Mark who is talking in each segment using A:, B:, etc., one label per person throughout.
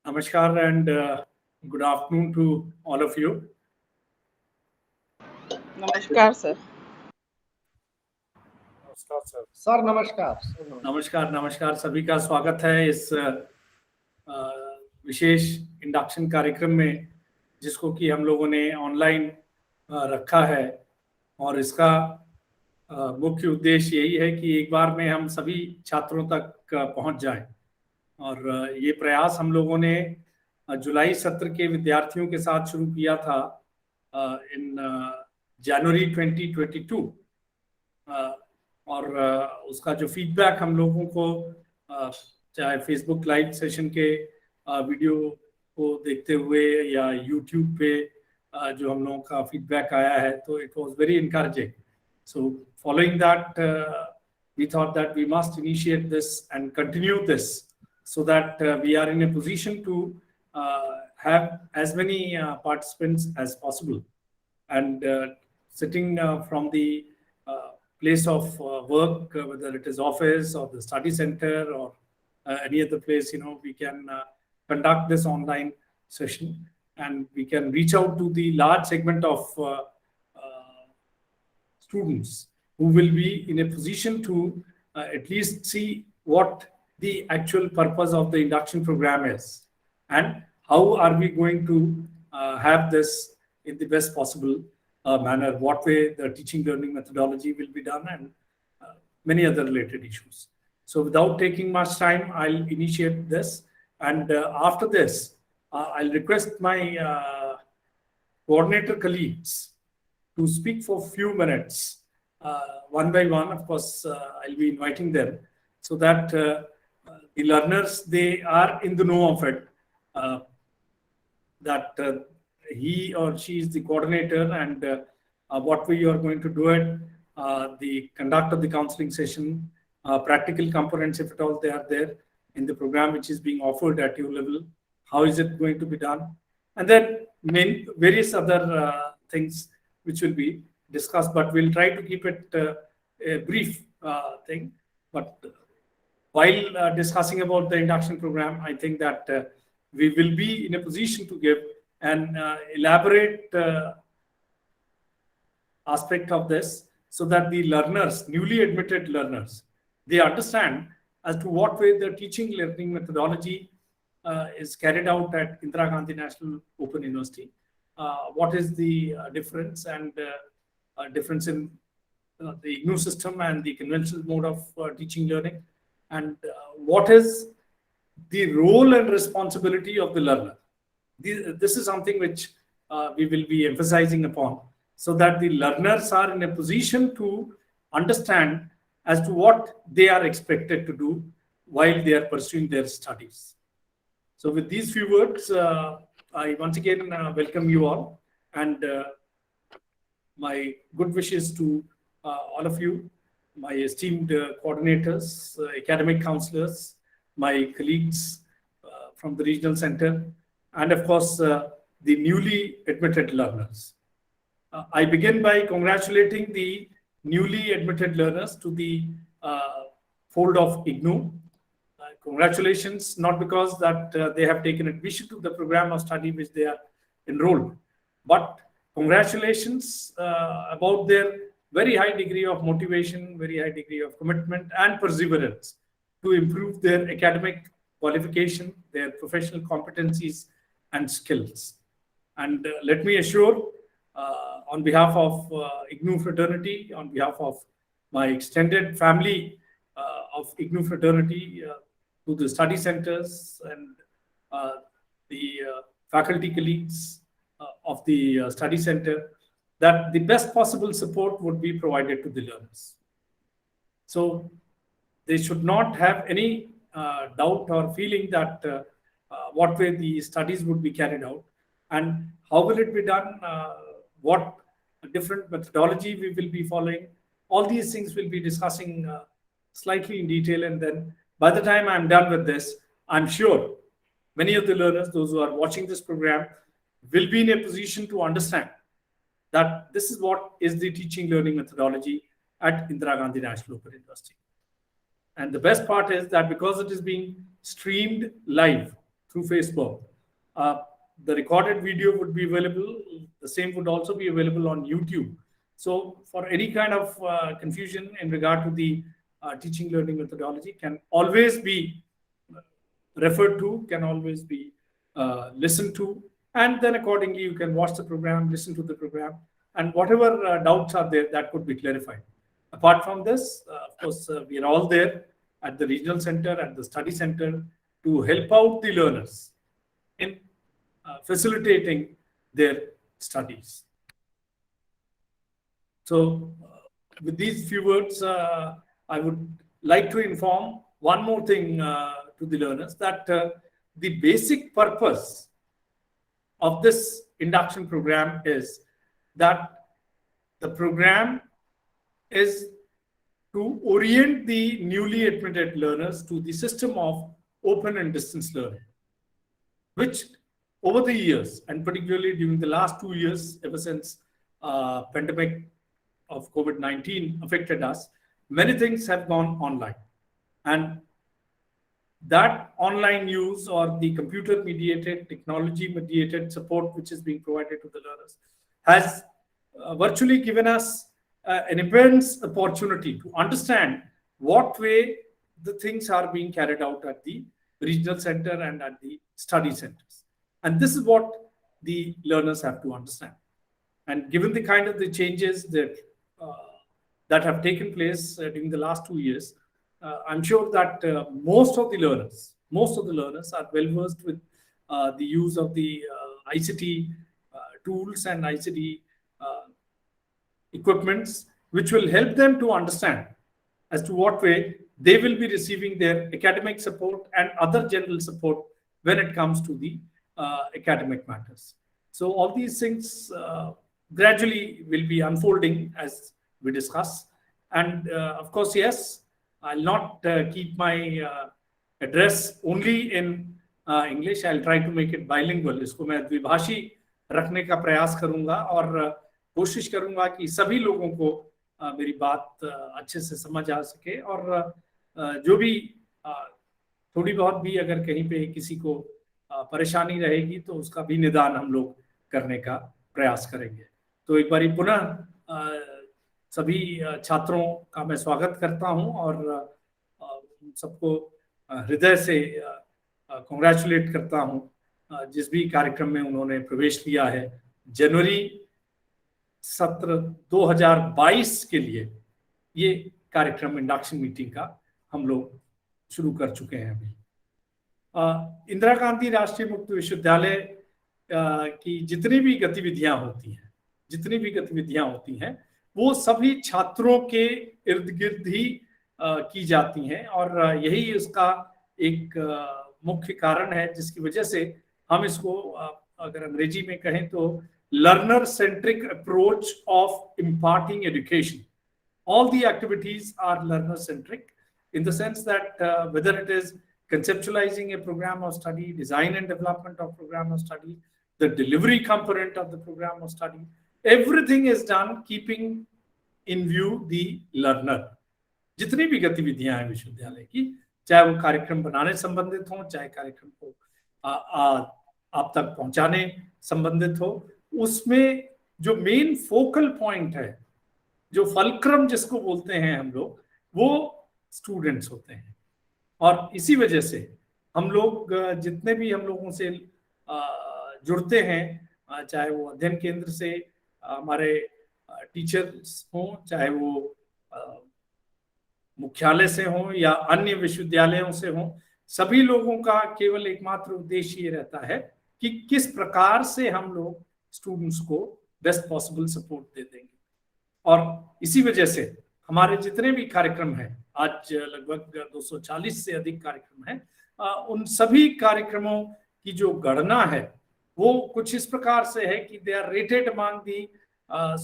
A: Namaskar and good afternoon to all of you.
B: नमस्कार sir.
A: नमस्कार sir.
C: Sir नमस्कार।
A: नमस्कार सभी का स्वागत है इस विशेष इंडक्शन कार्यक्रम में, जिसको कि हम लोगों ने ऑनलाइन रखा है। और इसका मुख्य उद्देश्य यही है कि एक बार में हम सभी छात्रों तक पहुंच जाएं। और ये प्रयास हम लोगों ने जुलाई सत्र के विद्यार्थियों के साथ शुरू किया था इन जनवरी 2022। और उसका जो फीडबैक हम लोगों को चाहे फेसबुक लाइव सेशन के वीडियो को देखते हुए या यूट्यूब पे जो हम लोगों का फीडबैक आया है, तो it was very encouraging. So following that we thought that we must initiate this and continue this so that we are in a position to have as many participants as possible. And sitting from the place of work, whether it is office or the study center or any other place, we can conduct this online session, and we can reach out to the large segment of students who will be in a position to at least see what the actual purpose of the induction program is and how are we going to have this in the best possible manner, what way the teaching learning methodology will be done, and many other related issues. So without taking much time, I'll initiate this, and after this, I'll request my coordinator colleagues to speak for a few minutes, one by one. Of course, I'll be inviting them so that the learners, they are in the know of it, that he or she is the coordinator, and what way you are going to do it, the conduct of the counseling session, practical components, if at all they are there in the program which is being offered at your level, how is it going to be done, and then various other things which will be discussed, but we'll try to keep it a brief thing. But while discussing about the induction program, I think that we will be in a position to give an elaborate aspect of this so that the learners, newly admitted learners, they understand as to what way the teaching learning methodology is carried out at Indira Gandhi National Open University. What is the difference and difference in the IGNOU system and the conventional mode of teaching learning, and what is the role and responsibility of the learner. This is something which we will be emphasizing upon so that the learners are in a position to understand as to what they are expected to do while they are pursuing their studies. So with these few words, I once again welcome you all, and my good wishes to all of you, my esteemed coordinators, academic counselors, my colleagues from the regional center, and of course, the newly admitted learners. I begin by congratulating the newly admitted learners to the fold of IGNOU. Congratulations, not because that they have taken admission to the program of study which they are enrolled, but congratulations about their very high degree of motivation, very high degree of commitment and perseverance to improve their academic qualification, their professional competencies and skills. And let me assure, on behalf of IGNOU fraternity, on behalf of my extended family of IGNOU fraternity, to the study centers and the faculty colleagues of the study center, that the best possible support would be provided to the learners. So they should not have any doubt or feeling that what way the studies would be carried out and how will it be done, what different methodology we will be following. All these things we'll be discussing slightly in detail, and then by the time I'm done with this, I'm sure many of the learners, those who are watching this program, will be in a position to understand that this is what is the teaching learning methodology at Indira Gandhi National Open University. And the best part is that because it is being streamed live through Facebook. The recorded video would be available. The same would also be available on YouTube. So for any kind of confusion in regard to the teaching learning methodology, can always be referred to, can always be listened to, and then accordingly you can watch the program, listen to the program, and whatever doubts are there, that could be clarified. Apart from this, of course, we are all there at the regional center, at the study center, to help out the learners in facilitating their studies. So with these few words, I would like to inform one more thing to the learners, that the basic purpose of this induction program is that the program is to orient the newly admitted learners to the system of open and distance learning, which over the years, and particularly during the last 2 years, ever since pandemic of COVID-19 affected us, many things have gone online. And that online use, or the computer mediated, technology mediated support which is being provided to the learners, has virtually given us an immense opportunity to understand what way the things are being carried out at the regional center and at the study centers. And this is what the learners have to understand. And given the kind of the changes that have taken place during the last 2 years, I'm sure that most of the learners are well versed with the use of the ICT tools and ICT equipments, which will help them to understand as to what way they will be receiving their academic support and other general support when it comes to the academic matters. So all these things gradually will be unfolding as we discuss. And of course, yes, I'll not keep my address only in English. I'll try to make it bilingual. इसको मैं द्विभाषी रखने का प्रयास करूंगा और कोशिश करूंगा कि सभी लोगों को मेरी बात अच्छे से समझ आ सके, और जो भी थोड़ी बहुत भी अगर कहीं पे किसी को परेशानी रहेगी तो उसका भी निदान हम लोग करने का प्रयास करेंगे। तो एक बार पुनः सभी छात्रों का मैं स्वागत करता हूं और सबको हृदय से कांग्रेचुलेट करता हूं जिस भी कार्यक्रम में उन्होंने प्रवेश लिया है। जनवरी सत्र 2022 के लिए ये कार्यक्रम इंडक्शन मीटिंग का हम लोग शुरू कर चुके हैं। अभी इंदिरा गांधी राष्ट्रीय मुक्त विश्वविद्यालय की जितनी भी गतिविधियां होती हैं वो सभी छात्रों के इर्द गिर्द ही की जाती हैं, और यही उसका एक मुख्य कारण है जिसकी वजह से हम इसको अगर अंग्रेजी में कहें तो learner centric approach of imparting education. All the activities are learner centric in the sense that whether it is conceptualizing a program of study, design and development of program of study, the delivery component of the program of study, everything is done keeping in view the learner. जितनी भी गतिविधियां हैं विश्वविद्यालय की, चाहे वो कार्यक्रम बनाने संबंधित हो, चाहे कार्यक्रम को आप तक पहुंचाने संबंधित हो, उसमें जो मेन फोकल पॉइंट है, जो फलक्रम जिसको बोलते हैं हम लोग, वो स्टूडेंट्स होते हैं। और इसी वजह से हम लोग जितने भी हम लोगों से जुड़ते हैं, चाहे वो अध्ययन केंद्र से हमारे टीचर्स हों, चाहे वो मुख्यालय से हों या अन्य विश्वविद्यालयों से हों, सभी लोगों का केवल एकमात्र उद्देश्य ये रहता है कि किस प्रकार से हम लोग स्टूडेंट्स को बेस्ट पॉसिबल सपोर्ट दे देंगे। और इसी वजह से हमारे जितने भी कार्यक्रम हैं, आज लगभग 240 से अधिक कार्यक्रम हैं, उन सभी कार्यक्रमों की जो गणना है वो कुछ इस प्रकार से है कि they are rated among the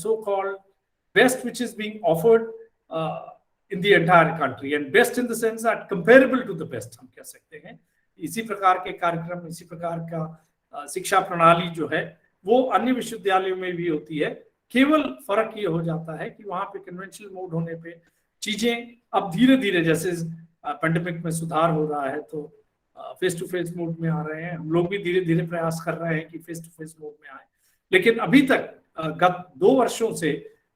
A: so called best which is being offered in the entire country, and best in the sense that comparable to the best हम कह सकते हैं। इसी प्रकार के कार्यक्रम, इसी प्रकार का शिक्षा प्रणाली जो है वो अन्य विश्वविद्यालयों में भी होती है। केवल फर्क ये हो जाता है कि वहां पे कन्वेंशनल मोड होने पे चीजें अब धीरे धीरे, जैसे पेंडेमिक में सुधार हो रहा है तो फेस टू फेस मोड में आ रहे हैं। हम लोग भी धीरे धीरे प्रयास कर रहे हैं कि फेस टू फेस मोड में आए, लेकिन अभी तक गत 2 वर्षों से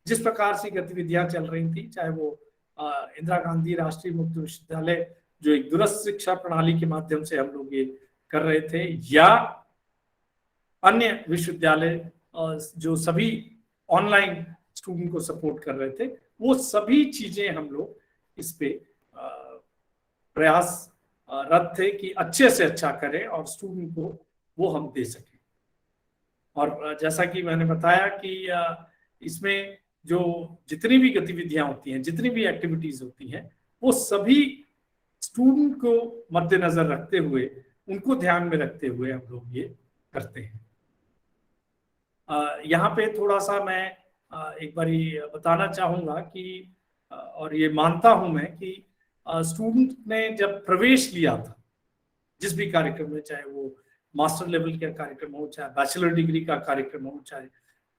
A: जिस प्रकार से गतिविधियां चल रही थी, चाहे वो इंदिरा गांधी राष्ट्रीय मुक्त विश्वविद्यालय जो एक दूरस्थ शिक्षा प्रणाली के माध्यम से हम लोग ये कर रहे थे, या अन्य विश्वविद्यालय जो सभी ऑनलाइन स्टूडेंट को सपोर्ट कर रहे थे, वो सभी चीजें हम लोग इस पे प्रयास रत थे कि अच्छे से अच्छा करें और स्टूडेंट को वो हम दे सकें। और जैसा कि मैंने बताया कि इसमें जो जितनी भी गतिविधियां होती हैं, जितनी भी एक्टिविटीज होती हैं, वो सभी स्टूडेंट को मद्देनजर रखते हुए, उनको ध्यान में रखते हुए हम लोग ये करते हैं। यहाँ पे थोड़ा सा मैं एक बारी बताना चाहूंगा कि और ये मानता हूं मैं कि स्टूडेंट ने जब प्रवेश लिया था जिस भी कार्यक्रम में, चाहे वो मास्टर लेवल का कार्यक्रम हो, चाहे बैचलर डिग्री का कार्यक्रम हो, चाहे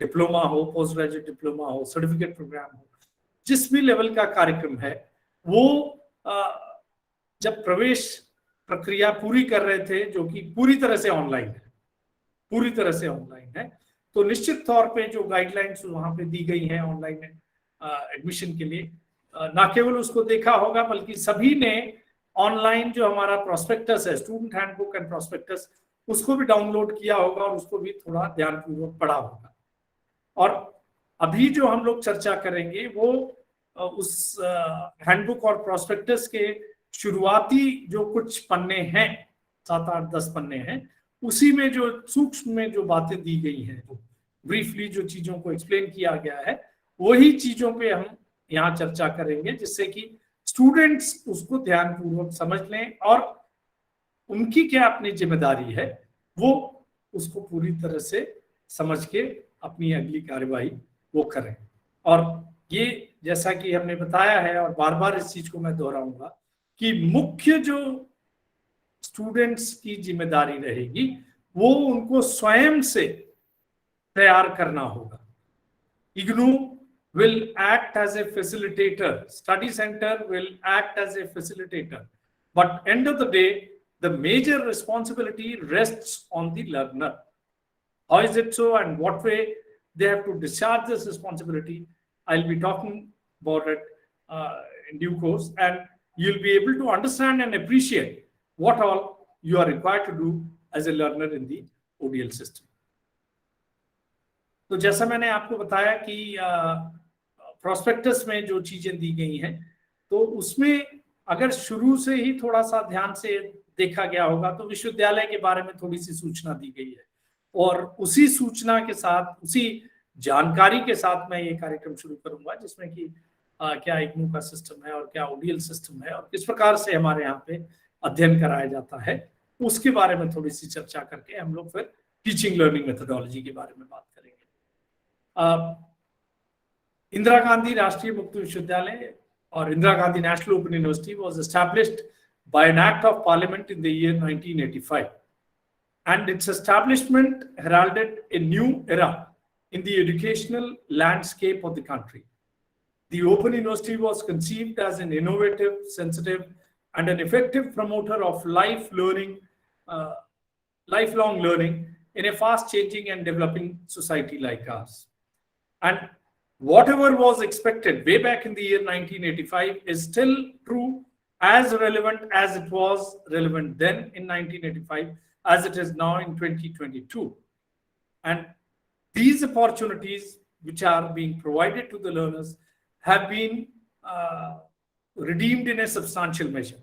A: डिप्लोमा हो, पोस्ट ग्रेजुएट डिप्लोमा हो, सर्टिफिकेट प्रोग्राम हो, जिस भी लेवल का कार्यक्रम है, वो जब प्रवेश प्रक्रिया पूरी कर रहे थे, जो कि पूरी तरह से ऑनलाइन है, पूरी तरह से ऑनलाइन है, तो निश्चित तौर पे जो गाइडलाइंस वहां पे दी गई हैं ऑनलाइन एडमिशन के लिए, ना केवल उसको देखा होगा बल्कि सभी ने ऑनलाइन जो हमारा प्रोस्पेक्टस है, स्टूडेंट हैंडबुक एंड प्रोस्पेक्टस, उसको भी डाउनलोड किया होगा और उसको भी थोड़ा ध्यानपूर्वक पढ़ा होगा। और अभी जो हम लोग चर्चा करेंगे वो उस हैंडबुक और प्रोस्पेक्टस के शुरुआती जो कुछ पन्ने हैं, 7, 8, 10 पन्ने हैं, उसी में जो सूक्ष्म में जो बातें दी गई हैं, जो ब्रीफली जो चीजों को एक्सप्लेन किया गया है, वही चीजों पे हम यहाँ चर्चा करेंगे, जिससे कि स्टूडेंट्स उसको ध्यानपूर्वक समझ लें और उनकी क्या अपनी जिम्मेदारी है वो उसको पूरी तरह से समझ के अपनी अगली कार्यवाही वो करें। और ये जैसा कि हमने बताया है और बार बार इस चीज को मैं दोहराऊंगा कि मुख्य जो स्टूडेंट्स की जिम्मेदारी रहेगी वो उनको स्वयं से तैयार करना होगा। IGNOU will act as a facilitator, study center will act as a facilitator, but end of the day the major responsibility rests on the learner. How is it so and what way they have to discharge this responsibility? I'll be talking about it in due course, and you'll be able to understand and appreciate what all you are required to do as a learner in the ODL system. तो जैसा मैंने आपको बताया कि prospectus में जो चीजें दी गई हैं, तो उसमें अगर शुरू से ही थोड़ा सा ध्यान से देखा गया होगा तो विश्वविद्यालय के बारे में थोड़ी सी सूचना दी गई है, और उसी सूचना के साथ, उसी जानकारी के साथ मैं ये कार्यक्रम शुरू करूंगा, जिसमें कि क्या इग्नू का सिस्टम है और क्या ओडीएल सिस्टम है और किस प्रकार से हमारे यहाँ पे अध्ययन कराया जाता है, उसके बारे में थोड़ी सी चर्चा करके हम लोग फिर टीचिंग लर्निंग मेथोडोलॉजी के बारे में बात करेंगे। इंदिरा गांधी राष्ट्रीय मुक्त विश्वविद्यालय or Indira Gandhi National Open University was established by an act of parliament in the year 1985, and its establishment heralded a new era in the educational landscape of the country. The Open University was conceived as an innovative, sensitive, and an effective promoter of lifelong learning in a fast-changing and developing society like ours. And whatever was expected way back in the year 1985 is still true, as relevant as it was relevant then in 1985 as it is now in 2022. And these opportunities which are being provided to the learners have been redeemed in a substantial measure.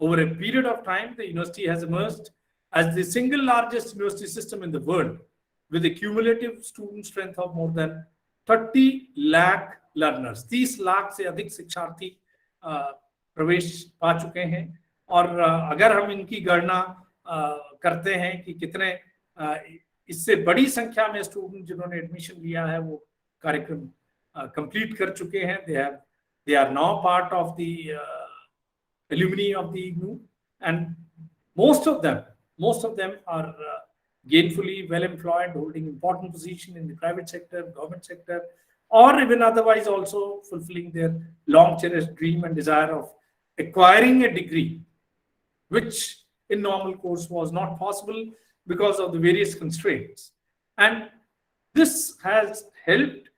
A: Over a period of time, the university has emerged as the single largest university system in the world, with a cumulative student strength of more than 30 lakh learners. 30 lakh से अधिक शिक्षार्थी प्रवेश पा चुके हैं, और अगर हम इनकी गणना करते हैं कि कितने इससे बड़ी संख्या में स्टूडेंट जिन्होंने एडमिशन लिया है वो कार्यक्रम कंप्लीट कर चुके हैं, they are now part of the alumni of the IGNOU, and most of them are gainfully well employed, holding important position in the private sector, government sector, or even otherwise also fulfilling their long cherished dream and desire of acquiring a degree which in normal course was not possible because of the various constraints. And this has helped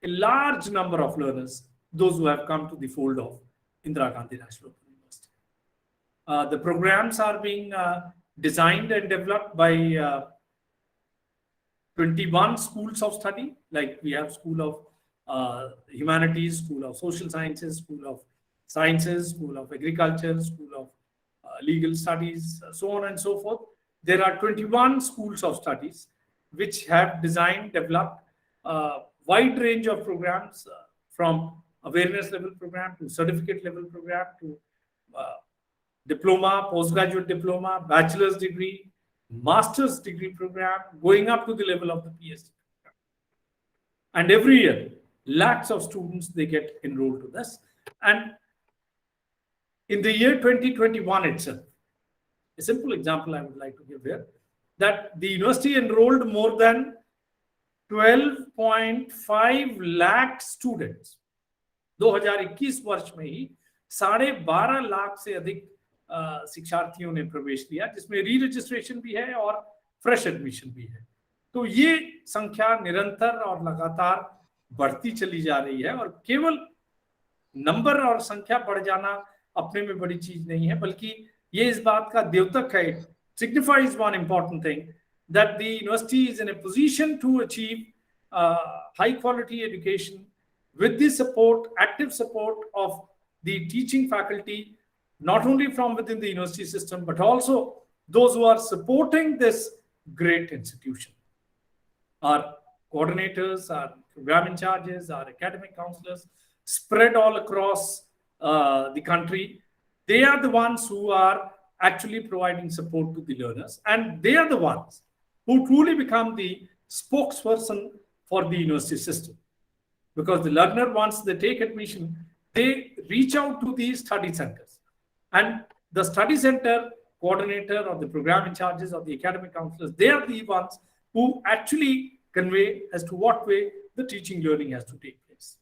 A: a large number of learners, those who have come to the fold of Indira Gandhi National Open University. The programs are being designed and developed by 21 schools of study. Like we have School of Humanities, School of Social Sciences, School of Sciences, School of Agriculture, School of Legal Studies, so on and so forth. There are 21 schools of studies which have designed, developed a wide range of programs from awareness level program to certificate level program to diploma, postgraduate diploma, bachelor's degree, master's degree program, going up to the level of the PhD program. And every year, lakhs of students, they get enrolled to this. And in the year 2021 itself, a simple example I would like to give here, that the university enrolled more than 12.5 lakh students. 2021 वर्ष में ही 12.5 लाख से अधिक शिक्षार्थियों ने प्रवेश लिया, जिसमें री रजिस्ट्रेशन भी है और फ्रेश एडमिशन भी है. तो ये संख्या निरंतर और लगातार बढ़ती चली जा रही है. और केवल नंबर और संख्या बढ़ जाना अपने में बड़ी चीज नहीं है, बल्कि ये इस बात का द्योतक है, signifies one important thing, that the university is in a position to achieve high quality education with the support, active support of the teaching faculty, not only from within the university system, but also those who are supporting this great institution. Our coordinators, our program in charges, our academic counselors spread all across the country. They are the ones who are actually providing support to the learners, and they are the ones who truly become the spokesperson for the university system. Because the learner, once they take admission, they reach out to the study centers, and the study center coordinator or the program in charges or the academic counselors, they are the ones who actually convey as to what way the teaching learning has to take place.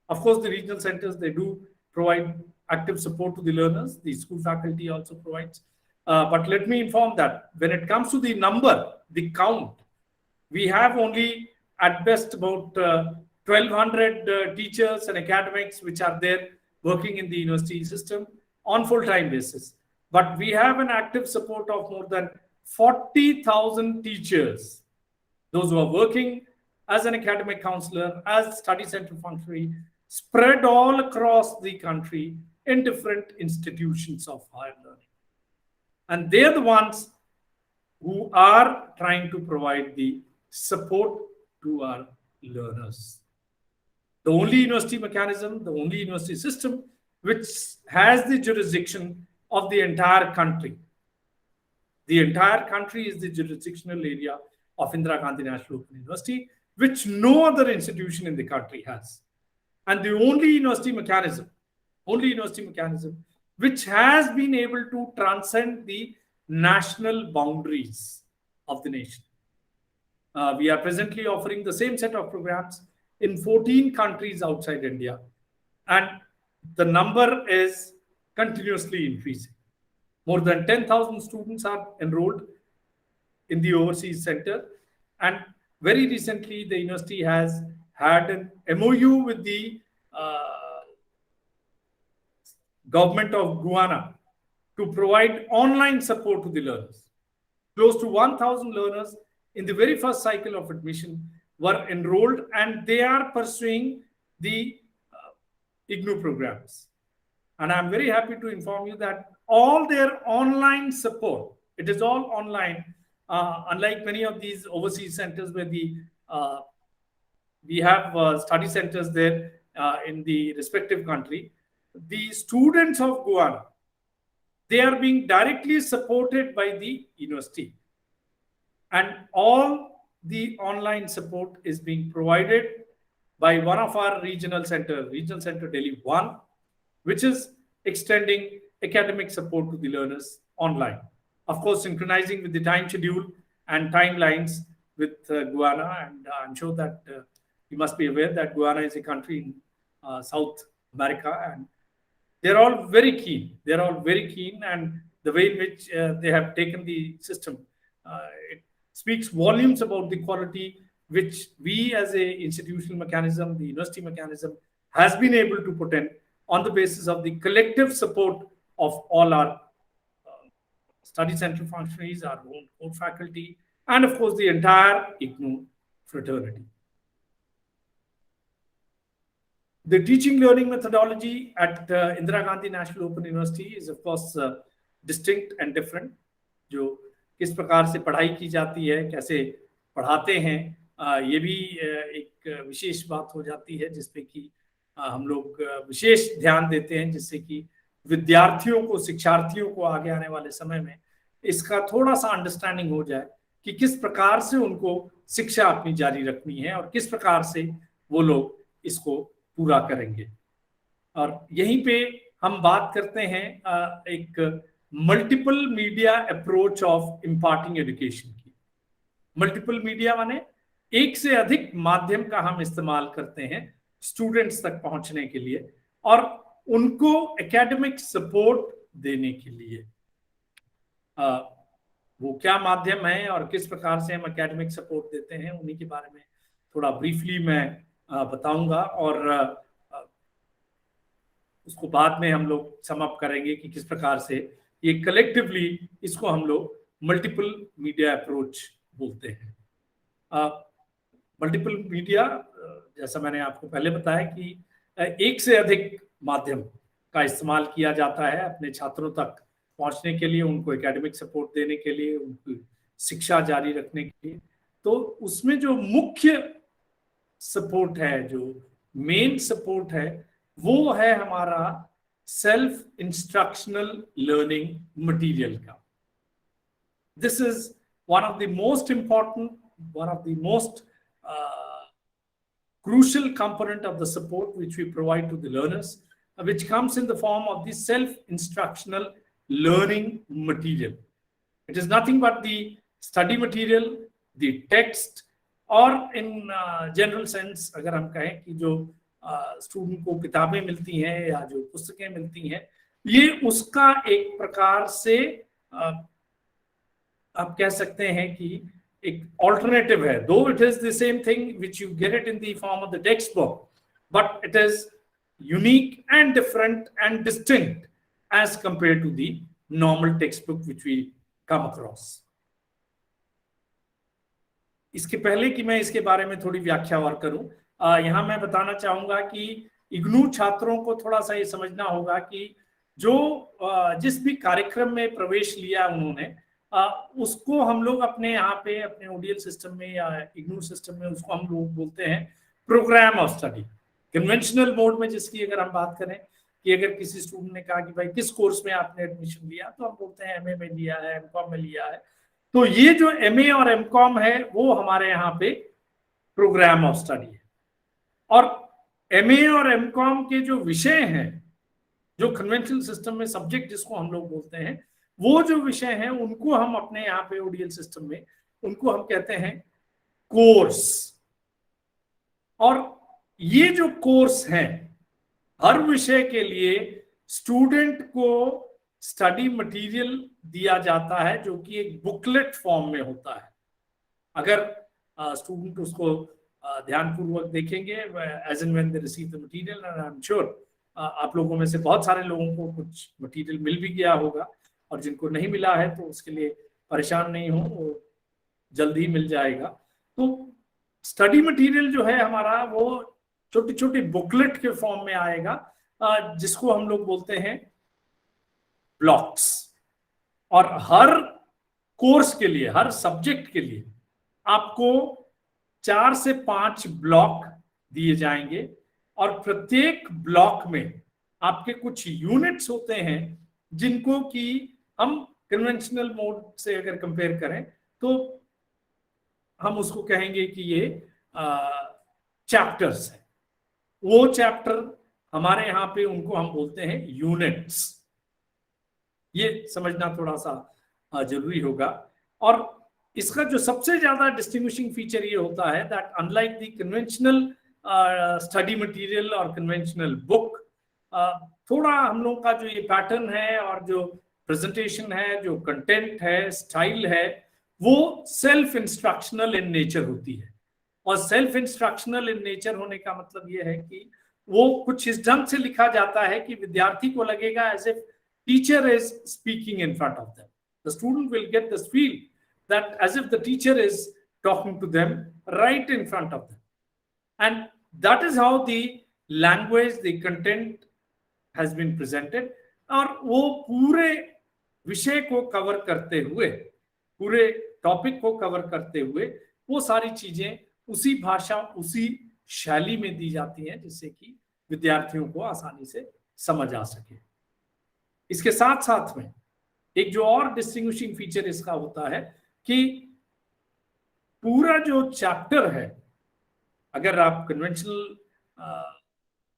A: Of course, the regional centers, they do provide active support to the learners. The school faculty also provides. But let me inform that when it comes to the number, the count, we have only at best about 1,200 teachers and academics which are there working in the university system on full-time basis. But we have an active support of more than 40,000 teachers, those who are working as an academic counselor, as study center functionary, spread all across the country in different institutions of higher learning. And they are the ones who are trying to provide the support to our learners. The only university mechanism, the only university system which has the jurisdiction of the entire country. The entire country is the jurisdictional area of Indira Gandhi National Open University, which no other institution in the country has. And the only university mechanism which has been able to transcend the national boundaries of the nation. We are presently offering the same set of programs in 14 countries outside India, and the number is continuously increasing. More than 10,000 students are enrolled in the overseas center, and very recently the university has had an MOU with the government of Guyana to provide online support to the learners. Close to 1,000 learners in the very first cycle of admission were enrolled, and they are pursuing the IGNOU programs. And I'm very happy to inform you that all their online support, it is all online, unlike many of these overseas centers where we have study centers there in the respective country. The students of Guyana, they are being directly supported by the university. And all the online support is being provided by one of our regional center Delhi 1, which is extending academic support to the learners online. Of course, synchronizing with the time schedule and timelines with Guyana. And I'm sure that you must be aware that Guyana is a country in South America, and they're all very keen. They're all very keen, and the way in which they have taken the system. It speaks volumes about the quality which we as a institutional mechanism, the university mechanism, has been able to put in on the basis of the collective support of all our study center functionaries, our own core faculty, and of course the entire IGNOU fraternity. The teaching learning methodology at Indira Gandhi National Open University is of course distinct and different. जो किस प्रकार से पढ़ाई की जाती है, कैसे पढ़ाते हैं, ये भी एक विशेष बात हो जाती है जिसपे कि हम लोग विशेष ध्यान देते हैं, जिससे कि विद्यार्थियों को, शिक्षार्थियों को आगे आने वाले समय में इसका थोड़ा सा अंडरस्टैंडिंग हो जाए कि किस प्रकार से उनको शिक्षा अपनी जारी रखनी है और किस प्रकार से वो लोग इसको पूरा करेंगे। और यहीं पे हम बात करते हैं एक multiple media approach of imparting education की। मल्टीपल मीडिया माने एक से अधिक माध्यम का हम इस्तेमाल करते हैं स्टूडेंट्स तक पहुंचने के लिए और उनको एकेडमिक सपोर्ट देने के लिए। वो क्या माध्यम है और किस प्रकार से हम एकेडमिक सपोर्ट देते हैं, उन्हीं के बारे में थोड़ा ब्रीफली मैं बताऊंगा और उसको बाद में हम लोग सम अप करेंगे कि किस प्रकार से ये कलेक्टिवली इसको हम लोग मल्टीपल मीडिया अप्रोच बोलते हैं। मल्टीपल मीडिया, जैसा मैंने आपको पहले बताया कि एक से अधिक माध्यम का इस्तेमाल किया जाता है अपने छात्रों तक पहुंचने के लिए, उनको एकेडमिक सपोर्ट देने के लिए, उनकी शिक्षा जारी रखने के लिए। तो उसमें जो मुख्य सपोर्ट है, जो मेन सपोर्ट है, वो है हमारा सेल्फ इंस्ट्रक्शनल लर्निंग मटेरियल का। This is one of the most important, one of the most crucial component of the support which we provide to the learners, which comes in the form of the self-instructional learning material. It is nothing but the study material, the text, और in general sense अगर हम कहें कि जो student को किताबें मिलती हैं या जो पुस्तकें मिलती हैं, ये उसका एक प्रकार से आप कह सकते हैं कि एक ऑल्टरनेटिव है। Though it is the same thing which you get it in the form of the text book, but it is unique and different and distinct as compare to the normal text book which we come across. इसके पहले कि मैं इसके बारे में थोड़ी व्याख्या और करूं, यहां मैं बताना चाहूंगा कि इग्नू छात्रों को थोड़ा सा ये समझना होगा कि जो जिस भी कार्यक्रम में प्रवेश लिया उन्होंने, उसको हम लोग अपने यहाँ पे अपने ओडीएल सिस्टम में या इग्नू सिस्टम में उसको हम लोग बोलते हैं programme of study. Conventional mode में जिसकी अगर हम बात करें कि अगर किसी स्टूडेंट ने कहा कि भाई किस कोर्स में आपने एडमिशन लिया, तो हम बोलते हैं एमए में लिया है, एमकॉम में लिया है। तो ये जो एमए और एमकॉम है वो हमारे यहाँ पे प्रोग्राम ऑफ स्टडी है। और एमए और एमकॉम के जो विषय हैं, जो कन्वेंशनल सिस्टम में सब्जेक्ट जिसको हम लोग बोलते हैं, वो जो विषय हैं उनको हम अपने यहाँ पे ओडीएल सिस्टम में उनको हम कहते हैं कोर्स। और ये जो कोर्स हैं, हर विषय के लिए स्टूडेंट को स्टडी मटेरियल दिया जाता है जो कि एक बुकलेट फॉर्म में होता है। अगर स्टूडेंट उसको ध्यानपूर्वक देखेंगे, as and when they receive the material, and I am sure आप लोगों में से बहुत सारे लोगों को कुछ मटेरियल मिल भी गया होगा, और जिनको नहीं मिला है तो उसके लिए परेशान नहीं हो, वो जल्द ही मिल जाएगा। तो स्टडी मटेरियल जो है हमारा वो छोटी छोटी बुकलेट के फॉर्म में आएगा, जिसको हम लोग बोलते हैं ब्लॉक्स। और हर कोर्स के लिए, हर सब्जेक्ट के लिए आपको 4 से 5 ब्लॉक दिए जाएंगे, और प्रत्येक ब्लॉक में आपके कुछ यूनिट्स होते हैं जिनको कि हम कन्वेंशनल मोड से अगर कंपेयर करें तो हम उसको कहेंगे कि ये चैप्टर्स है। वो चैप्टर हमारे यहाँ पे उनको हम बोलते हैं यूनिट्स। ये समझना थोड़ा सा जरूरी होगा। और इसका जो सबसे ज्यादा डिस्टिंग्विशिंग फीचर ये होता है that unlike the conventional study material और कन्वेंशनल बुक, थोड़ा हम लोग का जो ये पैटर्न है और जो प्रेजेंटेशन है, जो कंटेंट है, स्टाइल है, वो सेल्फ इंस्ट्रक्शनल इन नेचर होती है। और सेल्फ इंस्ट्रक्शनल इन नेचर होने का मतलब ये है कि वो कुछ इस ढंग से लिखा जाता है कि विद्यार्थी को लगेगा as if teacher is speaking in front of them. The student will get this feel that as if the teacher is talking to them right in front of them, and that is how the language, the content has been presented. और वो पूरे विषय को cover करते हुए, पूरे topic को cover करते हुए वो सारी चीजें उसी भाषा, उसी शैली में दी जाती हैं जिससे कि विद्यार्थियों को आसानी से समझ आ सके। इसके साथ साथ में एक जो और डिस्टिंग्विशिंग फीचर इसका होता है कि पूरा जो चैप्टर है, अगर आप कन्वेंशनल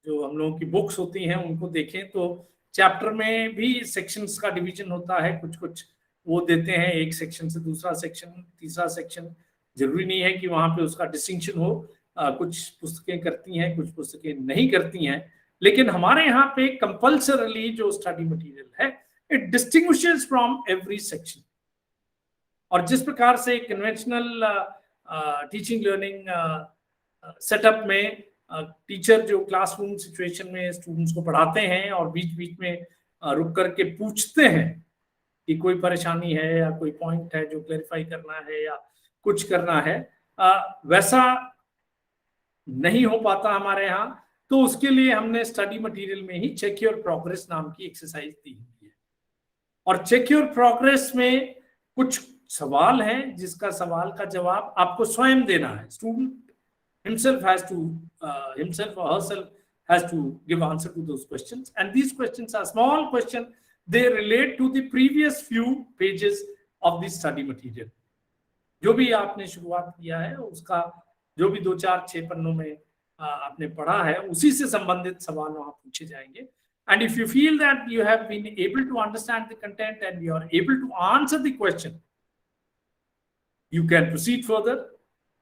A: जो हम लोगों की बुक्स होती हैं उनको देखें तो चैप्टर में भी सेक्शंस का डिवीजन होता है। कुछ कुछ वो देते हैं, एक सेक्शन से दूसरा सेक्शन, तीसरा सेक्शन। जरूरी नहीं है कि वहां पे उसका डिस्टिंक्शन हो, कुछ पुस्तकें करती हैं, कुछ पुस्तकें नहीं करती हैं। लेकिन हमारे यहाँ पे कंपल्सरली जो स्टडी मटेरियल है, it distinguishes from every section. और जिस प्रकार से कन्वेंशनल टीचिंग लर्निंग सेटअप में टीचर जो क्लासरूम सिचुएशन में स्टूडेंट्स को पढ़ाते हैं और बीच बीच में रुक करके पूछते हैं कि कोई परेशानी है या कोई पॉइंट है जो क्लैरिफाई करना है या कुछ करना है, वैसा नहीं हो पाता हमारे यहाँ। तो उसके लिए हमने स्टडी मटेरियल में ही चेक योर प्रोग्रेस नाम की एक्सरसाइज दी हुई है। और चेक योर प्रोग्रेस में कुछ सवाल हैं जिसका सवाल का जवाब आपको स्वयं देना है। Student himself or herself has to give answer to those questions, and these questions are small questions. They relate to the previous few pages of the study material. जो भी आपने शुरुआत किया है उसका जो भी 2, 4, 6 पन्नों में आपने पढ़ा है उसी से संबंधित सवाल वहां पूछे जाएंगे। And if you feel that you have been able to understand the content and you are able to answer the question, you can proceed further.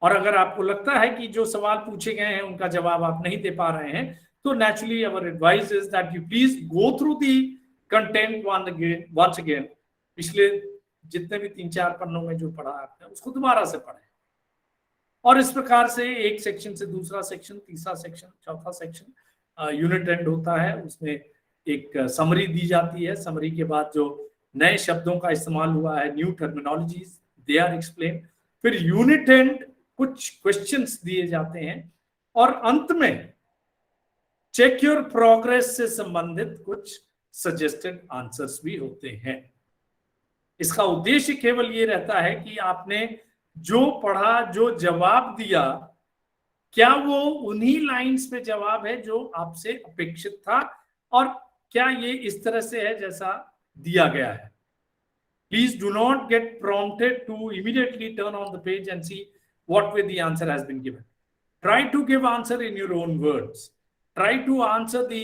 A: और अगर आपको लगता है कि जो सवाल पूछे गए हैं उनका जवाब आप नहीं दे पा रहे हैं, तो naturally our advice is that you please go through the content once again. पिछले जितने भी 3-4 पन्नों में जो पढ़ा आपने उसको दोबारा से पढ़ें। और इस प्रकार से एक सेक्शन से दूसरा सेक्शन, तीसरा सेक्शन, चौथा सेक्शन, यूनिट एंड होता है, उसमें एक समरी दी जाती है। समरी के बाद जो नए शब्दों का इस्तेमाल हुआ है, new terminologies, they are explain. फिर यूनिट एंड कुछ क्वेश्चंस दिए जाते हैं और अंत में चेक योर प्रोग्रेस से संबंधित कुछ सजेस्टेड आंसर्स भी होते हैं। इसका उद्देश्य केवल ये रहता है कि आपने जो पढ़ा, जो जवाब दिया, क्या वो उन्हीं लाइंस पे जवाब है जो आपसे अपेक्षित था और क्या ये इस तरह से है जैसा दिया गया है। Please do not get prompted to immediately turn on the page and see what way the answer has been given. Try to give answer in your own words. Try to answer the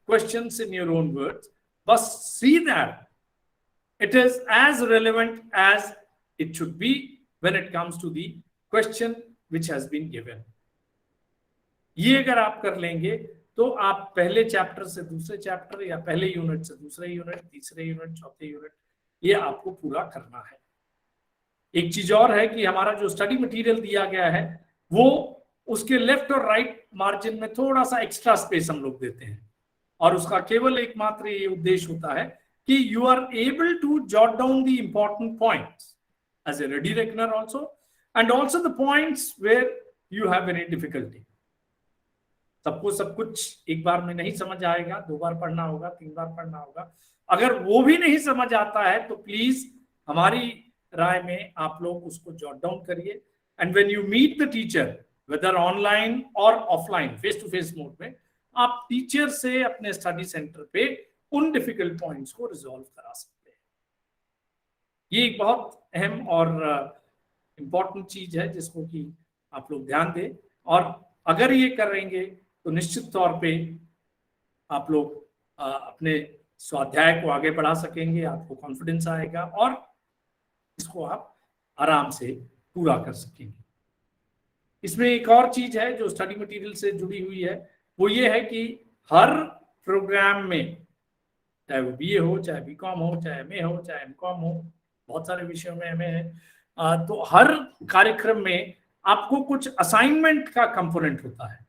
A: questions in your own words. But see that it is as relevant as it should be when it comes to the question which has been given. ये अगर आप कर लेंगे तो आप पहले chapter से दूसरे चैप्टर या पहले यूनिट से दूसरे यूनिट, तीसरे यूनिट, चौथे यूनिट, ये आपको पूरा करना है। एक चीज और है कि हमारा जो स्टडी मटेरियल दिया गया है वो उसके लेफ्ट और राइट मार्जिन में थोड़ा सा एक्स्ट्रा स्पेस हम लोग देते हैं और उसका केवल एकमात्र ये उद्देश्य होता है कि you are able to jot down the important points as a ready reckoner also, and also the points where you have any difficulty. सबको सब कुछ एक बार में नहीं समझ आएगा, 2 बार पढ़ना होगा, 3 बार पढ़ना होगा। अगर वो भी नहीं समझ आता है तो प्लीज हमारी राय में आप लोग उसको जॉट डाउन करिए। And when you meet the teacher, whether online और offline, face to face mode में, आप टीचर से अपने स्टडी सेंटर पे उन डिफिकल्ट पॉइंट्स को रिजॉल्व करा सकते हैं। ये एक बहुत अहम और इम्पोर्टेंट चीज है जिसको कि आप लोग ध्यान दें, और अगर ये करेंगे तो निश्चित तौर पे आप लोग अपने स्वाध्याय को आगे बढ़ा सकेंगे, आपको कॉन्फिडेंस आएगा और इसको आप आराम से पूरा कर सकेंगे। इसमें एक और चीज है जो स्टडी मटेरियल से जुड़ी हुई है, वो ये है कि हर प्रोग्राम में चाहे वो BA हो, चाहे BCom हो, चाहे MA हो, चाहे MCom हो, बहुत सारे विषयों में MA है। तो हर कार्यक्रम में आपको कुछ असाइनमेंट का कंपोनेंट होता है,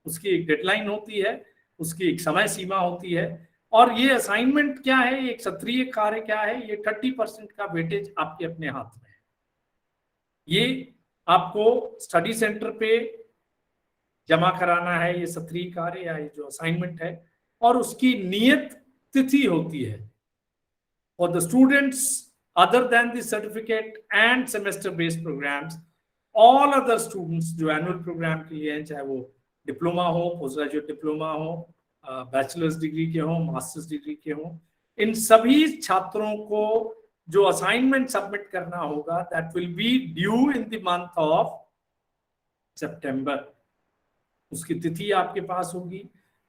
A: उसकी एक डेडलाइन होती है, उसकी एक समय सीमा होती है, और ये असाइनमेंट क्या है, एक सत्रीय कार्य क्या है, ये 30% का वेटेज आपके अपने हाथ में है। ये आपको स्टडी सेंटर पे जमा कराना है, ये सत्रीय कार्य या ये जो असाइनमेंट है, और उसकी नियत तिथि होती है। For the students other than the certificate and semester based programmes, all other students जो एनुअल प्रोग्राम के लिए हैं, चाहे वो डिप्लोमा हो, पोस्ट ग्रेजुएट डिप्लोमा हो, बैचलर्स डिग्री के हो, मास्टर्स डिग्री के हो, इन सभी छात्रों को जो असाइनमेंट सबमिट करना होगा, that will be due in the month of September. उसकी तिथि आपके पास होगी,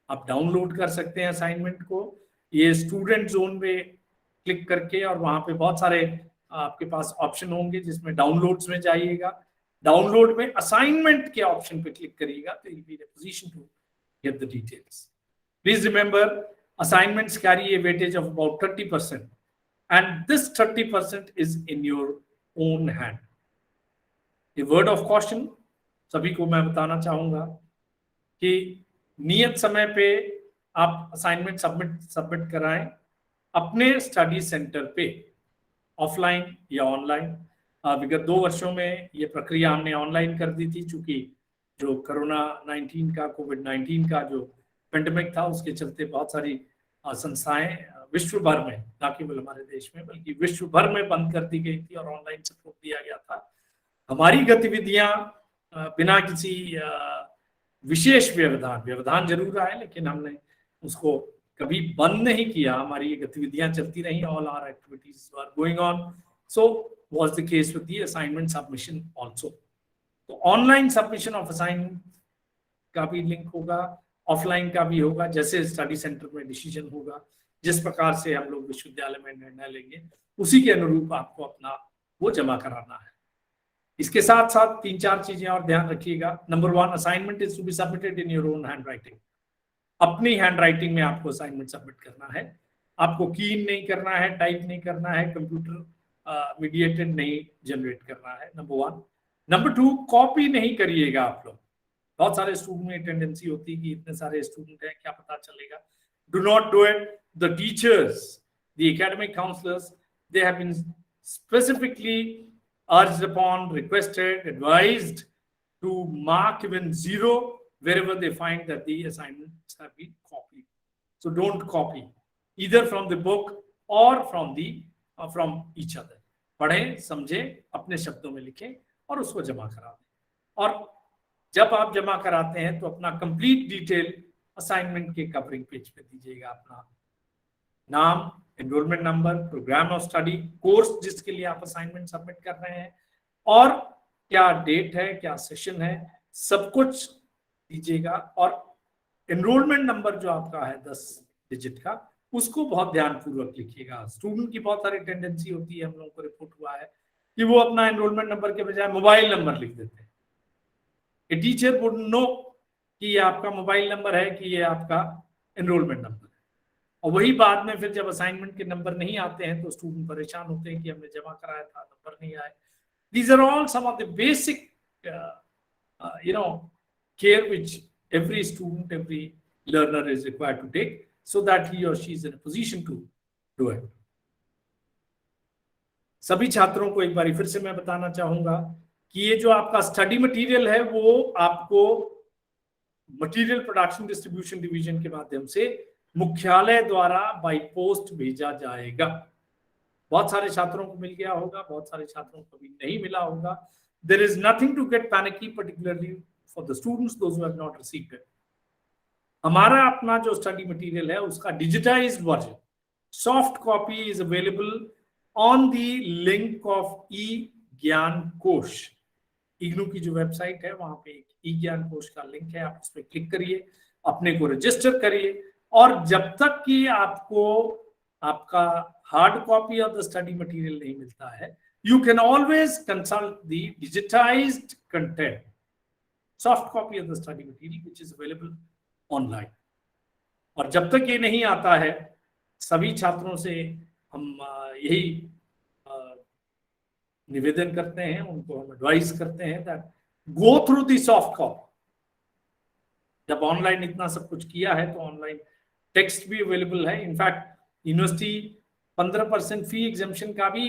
A: आप डाउनलोड कर सकते हैं असाइनमेंट को। ये स्टूडेंट जोन में क्लिक करके, और वहां पे बहुत सारे आपके पास ऑप्शन होंगे, जिसमें डाउनलोड्स में जाइएगा, डाउनलोड में असाइनमेंट के ऑप्शन पे क्लिक करिएगा, तो you'll be in a position to get the details. Please remember, assignments carry a weightage of about 30%, and this 30% is in your own hand. A word of caution सभी को मैं बताना चाहूंगा कि नियत समय पे आप असाइनमेंट सबमिट कराएं अपने स्टडी सेंटर पे, ऑफलाइन या ऑनलाइन। विगत 2 वर्षों में ये प्रक्रिया हमने ऑनलाइन कर दी थी, चूंकि जो कोविड-19 का जो पेंडेमिक था, उसके चलते बहुत सारी संस्थाएं विश्व भर में, ना केवल हमारे देश में बल्कि विश्व भर में बंद कर दी गई थी और ऑनलाइन सपोर्ट दिया गया था। हमारी गतिविधियां बिना किसी विशेष व्यवधान जरूर आए, लेकिन हमने उसको कभी बंद नहीं किया, हमारी ये गतिविधियां चलती रही, all our activities are going on. So was the case with the assignment submission also. तो ऑनलाइन सबमिशन ऑफ असाइनमेंट का भी लिंक होगा, ऑफलाइन का भी होगा, जैसे स्टडी सेंटर में डिसीजन होगा, जिस प्रकार से हम लोग विश्वविद्यालय में निर्णय लेंगे, उसी के अनुरूप आपको अपना वो जमा कराना है। इसके साथ साथ 3-4 चीजें और ध्यान रखिएगा। Number 1, assignment is to be submitted in your own handwriting. अपनी हैंड राइटिंग में आपको असाइनमेंट सबमिट करना है, आपको कीन नहीं करना है, टाइप नहीं करना है, कंप्यूटर मीडिएटेड नहीं जनरेट करना है, नंबर 1। नंबर 2, कॉपी नहीं करिएगा आप लोग। बहुत सारे स्टूडेंट में टेंडेंसी होती है कि इतने सारे स्टूडेंट हैं, क्या पता चलेगा। Do not do it. The teachers, the academic counsellors, they have been specifically urged upon, requested, advised to mark even 0 wherever they find that the assignments have been copied. So don't copy either from the book or from each other. पढ़ें, समझें, अपने शब्दों में लिखें और उसको जमा करा दें। और जब आप जमा कराते हैं तो अपना कंप्लीट डिटेल असाइनमेंट के कवरिंग पेज पे दीजिएगा। अपना नाम, enrolment number, programme of study, course जिसके लिए आप असाइनमेंट सबमिट कर रहे हैं, और क्या डेट है, क्या सेशन है, सब कुछ दीजिएगा। और एनरोलमेंट नंबर जो आपका है 10 डिजिट का, उसको बहुत ध्यानपूर्वक लिखिएगा। स्टूडेंट की बहुत सारी टेंडेंसी होती है, हम लोगों को रिपोर्ट हुआ है कि वो अपना एनरोलमेंट नंबर के बजाय मोबाइल नंबर लिख देते हैं। ए टीचर वुड नो कि ये आपका मोबाइल नंबर है कि ये आपका एनरोलमेंट नंबर है, और वही बाद में फिर जब असाइनमेंट के नंबर नहीं आते हैं तो स्टूडेंट परेशान होते हैं कि हमने जमा कराया था, नंबर नहीं आए। These are all some of the basic care which every student, every learner is required to take so that he or she is in a position to do it. सभी छात्रों को एक बार फिर से मैं बताना चाहूंगा कि ये जो आपका स्टडी मटेरियल है, वो आपको मटेरियल प्रोडक्शन डिस्ट्रीब्यूशन डिवीजन के माध्यम से मुख्यालय द्वारा बाय पोस्ट भेजा जाएगा। बहुत सारे छात्रों को मिल गया होगा, बहुत सारे छात्रों को भी नहीं मिला होगा। There is nothing to get panicky, particularly for the students those who have not received it. हमारा अपना जो स्टडी मटेरियल है उसका digitised version, soft copy is available on the link of e Gyan Kosh. IGNOU की जो वेबसाइट है वहां पे एक ई ज्ञान कोश का लिंक है, आप उस पर क्लिक करिए, अपने को रजिस्टर करिए, और जब तक कि आपको आपका hard copy of the study material नहीं मिलता है, you can always consult the digitised content, soft copy of the study material which is available online. और जब तक ये नहीं आता है, सभी छात्रों से हम यही निवेदन करते हैं, उनको हम एडवाइस करते हैं that go through the soft copy. जब ऑनलाइन इतना सब कुछ किया है तो ऑनलाइन टेक्स्ट भी अवेलेबल है। इनफैक्ट यूनिवर्सिटी 15% फी एग्जाम्पशन का भी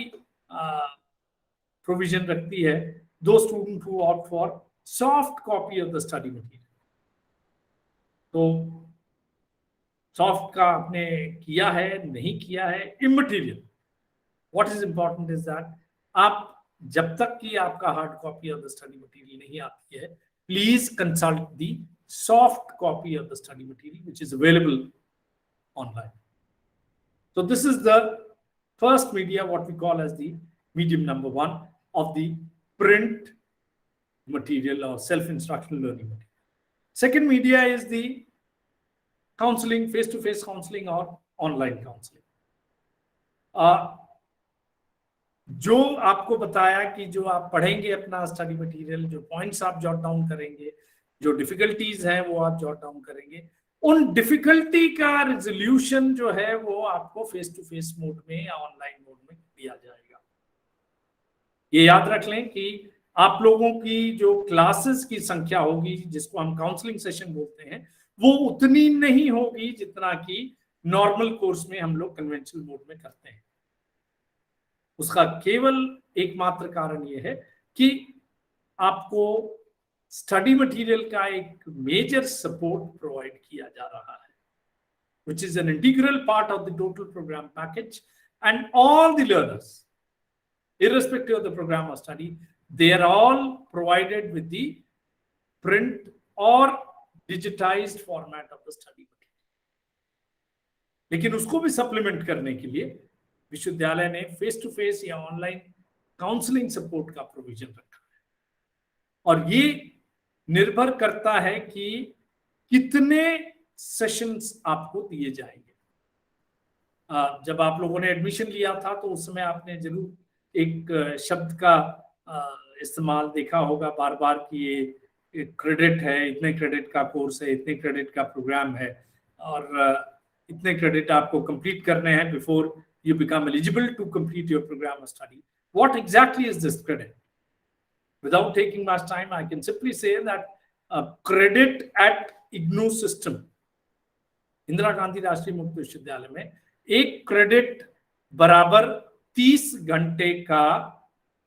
A: प्रोविजन रखती है दो student who opt for soft copy of the study material. तो सॉफ्ट का आपने किया है नहीं किया है immaterial, what is important is that आप जब तक कि आपका hard copy of the study material नहीं आती है, please consult the soft copy of the study material which is available online. So this is the first media, what we call as the medium number 1 of the print material or self-instructional learning material. Second media is the counseling, face-to-face counseling or online counseling. जो आपको बताया कि जो आप पढ़ेंगे अपना study material, जो points आप जॉट डाउन करेंगे, जो डिफिकल्टीज हैं वो आप जॉट डाउन करेंगे, उन डिफिकल्टी का रिजोल्यूशन जो है वो आपको फेस टू फेस मोड में या ऑनलाइन मोड में दिया जाएगा। ये याद रख लें कि आप लोगों की जो क्लासेस की संख्या होगी, जिसको हम काउंसलिंग सेशन बोलते हैं, वो उतनी नहीं होगी जितना कि नॉर्मल कोर्स में हम लोग कन्वेंशनल मोड में करते हैं। उसका केवल एकमात्र कारण यह है कि आपको स्टडी मटेरियल का एक मेजर सपोर्ट प्रोवाइड किया जा रहा है, which is an integral part of the total program package, and all the learners, irrespective of the program of study, they are all provided with the print or digitized format of the study material. लेकिन उसको भी supplement करने के लिए विश्वविद्यालय ने face to face या online counselling support का प्रोविजन रखा है, और ये निर्भर करता है कि कितने सेशंस आपको दिए जाएंगे। जब आप लोगों ने एडमिशन लिया था तो उस समय आपने जरूर एक शब्द का इस्तेमाल देखा होगा बार बार कि ये क्रेडिट है, इतने क्रेडिट का कोर्स है, इतने क्रेडिट का प्रोग्राम है, और इतने क्रेडिट आपको कंप्लीट करने हैं before you become eligible to complete your program of study. What exactly is this credit? Without taking much time, I can simply say that credit at IGNOU system, Indira Gandhi राष्ट्रीय मुक्त विश्वविद्यालय में, एक क्रेडिट बराबर 30 घंटे का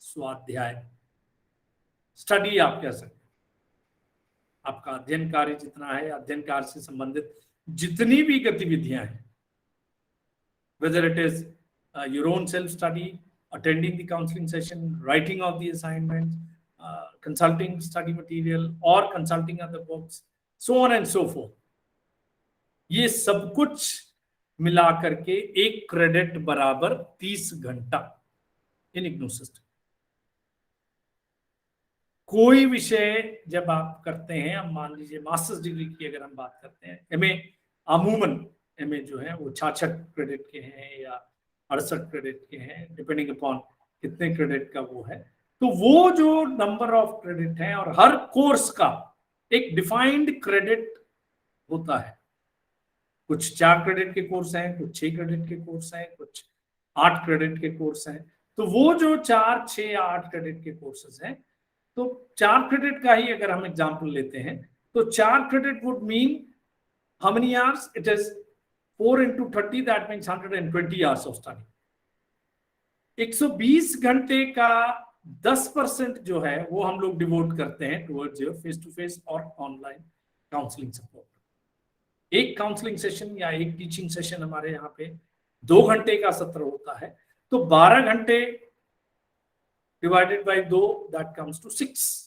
A: स्वाध्याय, स्टडी आप कह सकते हैं। आपका अध्ययन कार्य जितना है, अध्ययन कार्य से संबंधित जितनी भी गतिविधियां हैं, whether it is your own self-study, attending the counseling session, writing of the assignments, consulting study material or consulting other books, so on and so forth. ये सब कुछ मिला करके एक क्रेडिट बराबर 30 घंटा इन इग्नू सिस्टम। कोई विषय जब आप करते हैं, अब मान लीजिए मास्टर्स डिग्री की अगर हम बात करते हैं, एमए अमूमन एमए जो है वो 66 क्रेडिट के हैं या 68 क्रेडिट के हैं, डिपेंडिंग अपॉन कितने क्रेडिट का वो है। तो वो जो नंबर ऑफ क्रेडिट है, और हर कोर्स का एक डिफाइंड क्रेडिट होता है। कुछ 4 क्रेडिट के कोर्स हैं, कुछ 6 क्रेडिट के कोर्स हैं, कुछ 8 क्रेडिट के कोर्स हैं। तो वो जो 4, 6 या 8 क्रेडिट के कोर्सेज हैं, तो 4 क्रेडिट का ही अगर हम एग्जाम्पल लेते हैं तो 4 credit would mean how many hours? It is 4 into 30, that means 120 hours of study. 120 घंटे का 10% जो है वो हम लोग डिवोट करते हैं towards your face to face और ऑनलाइन काउंसलिंग सपोर्ट। एक काउंसलिंग सेशन या एक टीचिंग सेशन हमारे यहाँ पे 2 घंटे का सत्र होता है, तो 12 घंटे divided by 2, that comes to 6।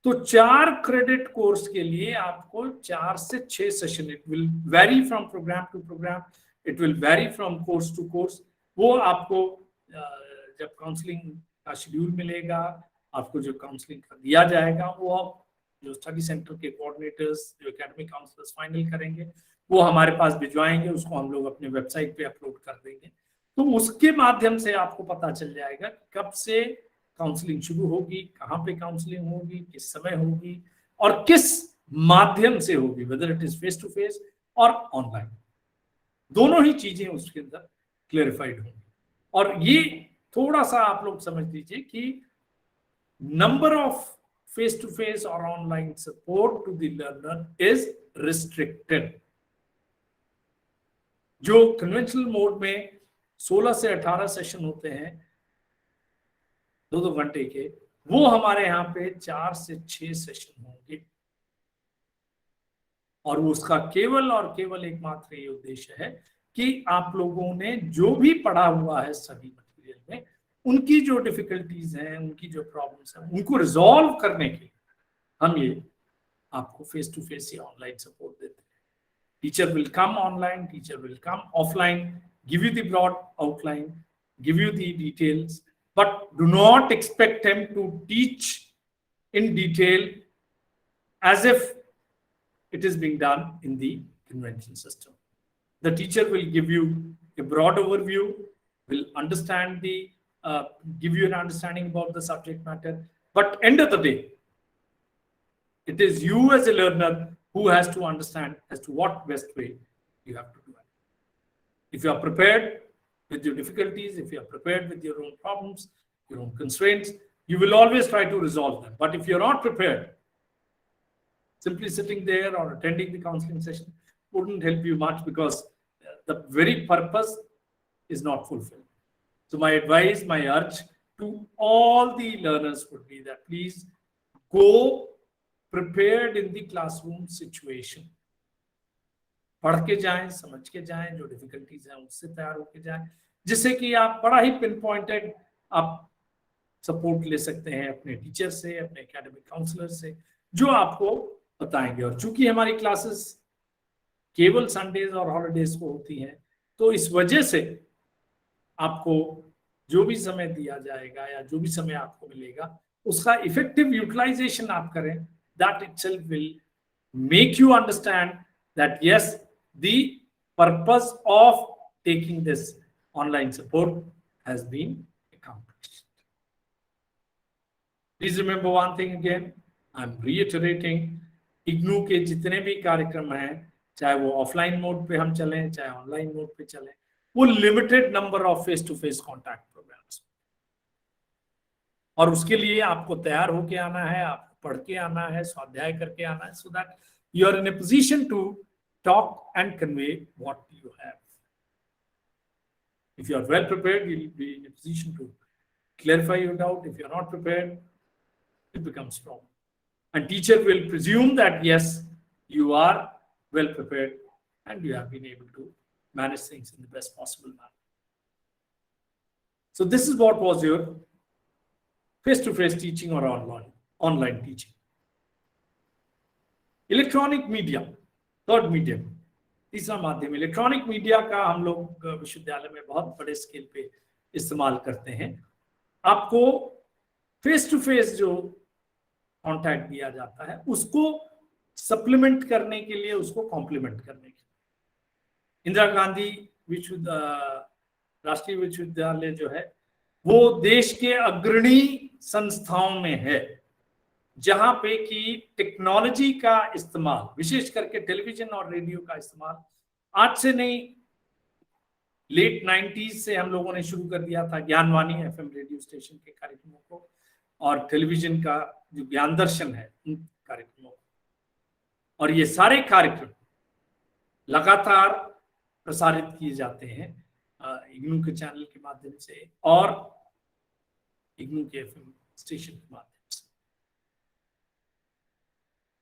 A: तो 4 क्रेडिट कोर्स के लिए आपको 4 से 6 session, it will vary from programme to programme, it will vary from course to course. वो आपको जब काउंसलिंग का शेड्यूल मिलेगा, आपको जो काउंसलिंग का दिया जाएगा, वो जो स्टडी सेंटर के कोऑर्डिनेटर्स, जो एकेडमिक काउंसलर्स फाइनल करेंगे, वो हमारे पास भिजवाएंगे, उसको हम लोग अपने वेबसाइट पे अपलोड कर देंगे। तो उसके माध्यम से आपको पता चल जाएगा कब से काउंसलिंग शुरू होगी, कहाँ पे काउंसलिंग होगी, किस समय होगी और किस माध्यम से होगी, whether it is face to face और ऑनलाइन। दोनों ही चीजें उसके अंदर क्लेरिफाइड होंगी। और ये थोड़ा सा आप लोग समझ लीजिए कि number of face to face और online support to the learner is restricted. जो कन्वेंशनल मोड में 16 से 18 सेशन होते हैं 2-2 घंटे के, वो हमारे यहाँ पे 4 से 6 सेशन होंगे। और उसका केवल और केवल एकमात्र ये उद्देश्य है कि आप लोगों ने जो भी पढ़ा हुआ है सभी मटेरियल में, उनकी जो डिफिकल्टीज हैं, उनकी जो प्रॉब्लम्स हैं, उनको रिजॉल्व करने के लिए हम ये आपको फेस टू फेस या ऑनलाइन सपोर्ट देते हैं। Teacher will come online, teacher will come offline, give you the broad outline, give you the details, but do not expect him to teach in detail as if it is being done in the convention system. The teacher will give you a broad overview, will understand give you an understanding about the subject matter, but end of the day, it is you as a learner who has to understand as to what best way you have to do it. If you are prepared with your difficulties, if you are prepared with your own problems, your own constraints, you will always try to resolve them. But if you're not prepared, simply sitting there or attending the counseling session wouldn't help you much, because the very purpose is not fulfilled. So my advice, my urge to all the learners would be that please go prepared in the classroom situation. पढ़ के जाएं, समझ के जाएं, जो difficulties हैं उससे तैयार होके जाएं, जिससे कि आप बड़ा ही पिन पॉइंटेड आप सपोर्ट ले सकते हैं अपने टीचर से, अपने एकेडमिक काउंसलर से, जो आपको बताएंगे। और चूंकि हमारी क्लासेस केवल संडेज और हॉलीडेज को होती हैं, तो इस वजह से आपको जो भी समय दिया जाएगा या जो भी समय आपको मिलेगा, उसका इफेक्टिव यूटिलाइजेशन आप करें। That itself will make you understand that yes, the purpose of taking this online support has been accomplished. Please remember one thing again, I'm reiterating, IGNOU के जितने भी कार्यक्रम हैं, चाहे वो ऑफलाइन मोड पे हम चलें, चाहे ऑनलाइन मोड पे चलें, वो limited number of face to face contact programmes, और उसके लिए आपको तैयार होके आना है, आपको पढ़ के आना है, स्वाध्याय करके आना है, so that you are in a position to talk and convey what you have. If you are well prepared, you will be in a position to clarify your doubt. If you are not prepared, it becomes problem. And teacher will presume that yes, you are well prepared and you have been able to manage things in the best possible manner. So this is what was your face-to-face teaching or online teaching. Electronic media, third medium, तीसरा माध्यम। Electronic media का हम लोग विश्वविद्यालय में बहुत बड़े scale पे इस्तेमाल करते हैं। आपको फेस टू फेस जो कांटेक्ट दिया जाता है, उसको सप्लीमेंट करने के लिए, उसको कॉम्प्लीमेंट करने के लिए इंदिरा गांधी राष्ट्रीय विश्वविद्यालय जो है, वो देश के अग्रणी संस्थाओं में है, जहां पे कि टेक्नोलॉजी का इस्तेमाल, विशेष करके टेलीविजन और रेडियो का इस्तेमाल आज से नहीं, लेट 90s से हम लोगों ने शुरू कर दिया था ज्ञानवाणी एफएम रेडियो स्टेशन के कार्यक्रमों को, और टेलीविजन का जो ज्ञान दर्शन है उन कार्यक्रमों को। और ये सारे कार्यक्रम लगातार प्रसारित किए जाते हैं इग्नू के चैनल के माध्यम से और इग्नू के एफएम स्टेशन के माध्यम से।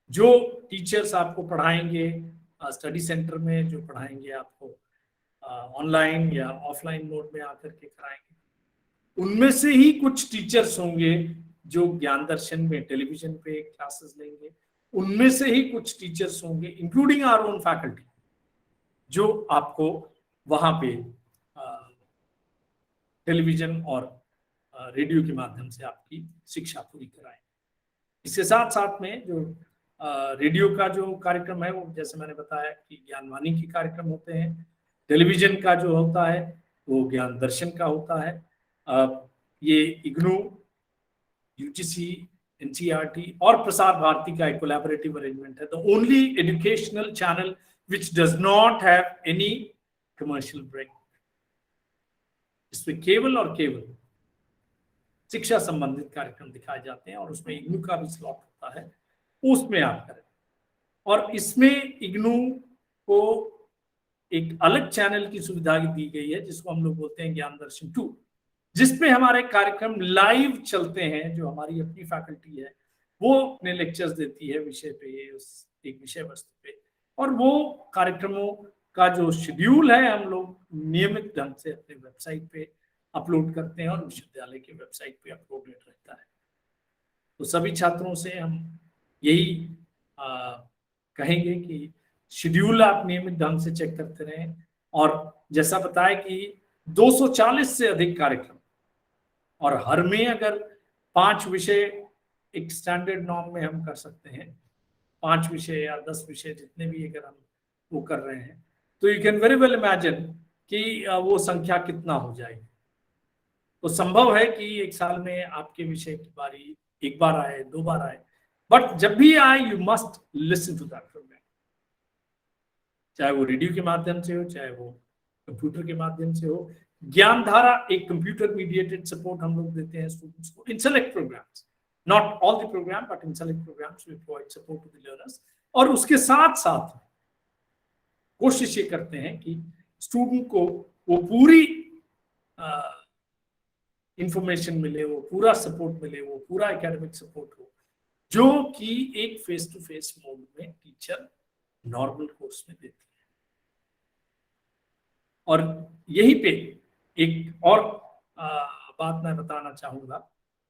A: जो टीचर्स आपको पढ़ाएंगे स्टडी सेंटर में, जो पढ़ाएंगे आपको ऑनलाइन या ऑफलाइन मोड में आकर के कराएंगे, उनमें से ही कुछ टीचर्स होंगे जो ज्ञान दर्शन में टेलीविजन पे क्लासेस लेंगे, उनमें से ही कुछ टीचर्स होंगे इंक्लूडिंग आवर ओन फैकल्टी जो आपको वहां पे टेलीविजन और रेडियो के माध्यम से आपकी शिक्षा पूरी कराएंगे। इसके साथ साथ में जो रेडियो का जो कार्यक्रम है, वो जैसे मैंने बताया कि ज्ञानवाणी के कार्यक्रम होते हैं, टेलीविजन का जो होता है वो ज्ञान दर्शन का होता है। ये इग्नू, यूजीसी, एनसीईआरटी और प्रसार भारती का एक कोलैबोरेटिव अरेंजमेंट है, the only educational channel which does not have any commercial break, इसमें केवल और केवल शिक्षा संबंधित कार्यक्रम दिखाए जाते हैं और उसमें इग्नू का भी स्लॉट होता है, उसमें आप करें। और इसमें इग्नू को एक अलग चैनल की सुविधा दी गई है जिसको हम लोग बोलते हैं ज्ञान दर्शन 2, जिसमें हमारे कार्यक्रम लाइव चलते हैं। जो हमारी अपनी फैकल्टी है वो अपने लेक्चर्स देती है विषय पे, उस एक विषय वस्तु पे, और वो कार्यक्रमों का जो शेड्यूल है हम लोग नियमित ढंग से अपने वेबसाइट पे अपलोड करते हैं और विश्वविद्यालय के वेबसाइट पे अपलोडेड रहता है। तो सभी छात्रों से हम यही कहेंगे कि शेड्यूल आप नियमित ढंग से चेक करते रहें। और जैसा बताया कि 240 से अधिक कार्यक्रम, और हर में अगर 5 विषय एक स्टैंडर्ड नॉर्म में हम कर सकते हैं, 5 विषय या 10 विषय जितने भी अगर हम वो कर रहे हैं, तो you can very well imagine कि वो संख्या कितना हो जाएगी। तो संभव है कि एक साल में आपके विषय की बारी एक बार आए, 2 बार आए, बट जब भी आए you must listen to that programme, चाहे वो रेडियो के माध्यम से हो, चाहे वो कंप्यूटर के माध्यम से हो। ज्ञानधारा एक कंप्यूटर मीडिएटेड सपोर्ट हम लोग देते हैं स्टूडेंट्स को in select programmes, not all the programme but in select programmes we provide support to the learners. और उसके साथ साथ कोशिश ये करते हैं कि स्टूडेंट को वो पूरी इंफॉर्मेशन मिले, वो पूरा सपोर्ट मिले, वो पूरा एकेडमिक सपोर्ट हो, जो कि एक फेस टू फेस मोड में टीचर नॉर्मल कोर्स में देती है। और यहीं पे एक और बात मैं बताना चाहूंगा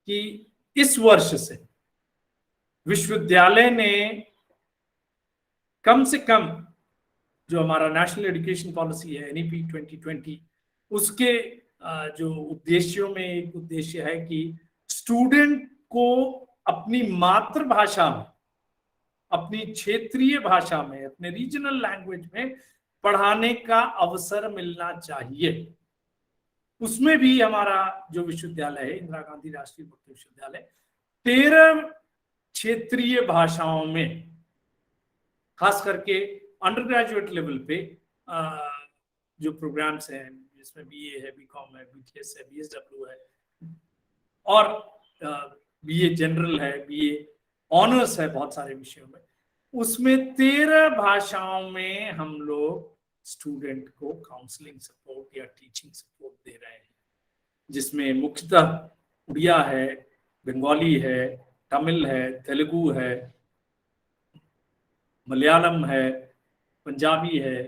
A: कि इस वर्ष से विश्वविद्यालय ने कम से कम जो हमारा नेशनल एजुकेशन पॉलिसी है एनईपी 2020, उसके जो उद्देश्यों में एक उद्देश्य है कि स्टूडेंट को अपनी मातृभाषा में, अपनी क्षेत्रीय भाषा में, अपने रीजनल लैंग्वेज में पढ़ाने का अवसर मिलना चाहिए। उसमें भी हमारा जो विश्वविद्यालय है इंदिरा गांधी राष्ट्रीय मुक्त विश्वविद्यालय 13 क्षेत्रीय भाषाओं में, खास करके अंडर ग्रेजुएट लेवल पे जो प्रोग्राम्स हैं, जिसमें बीए है, बीकॉम है, बीटीएस है, बीएसडब्ल्यू है और बीए जनरल है, बीए ऑनर्स है, बहुत सारे विषयों में, उसमें 13 भाषाओं में हम लोग स्टूडेंट को काउंसलिंग सपोर्ट या टीचिंग सपोर्ट दे रहे हैं, जिसमें मुख्यतः उड़िया है, बंगाली है, तमिल है, तेलुगु है, मलयालम है, पंजाबी है,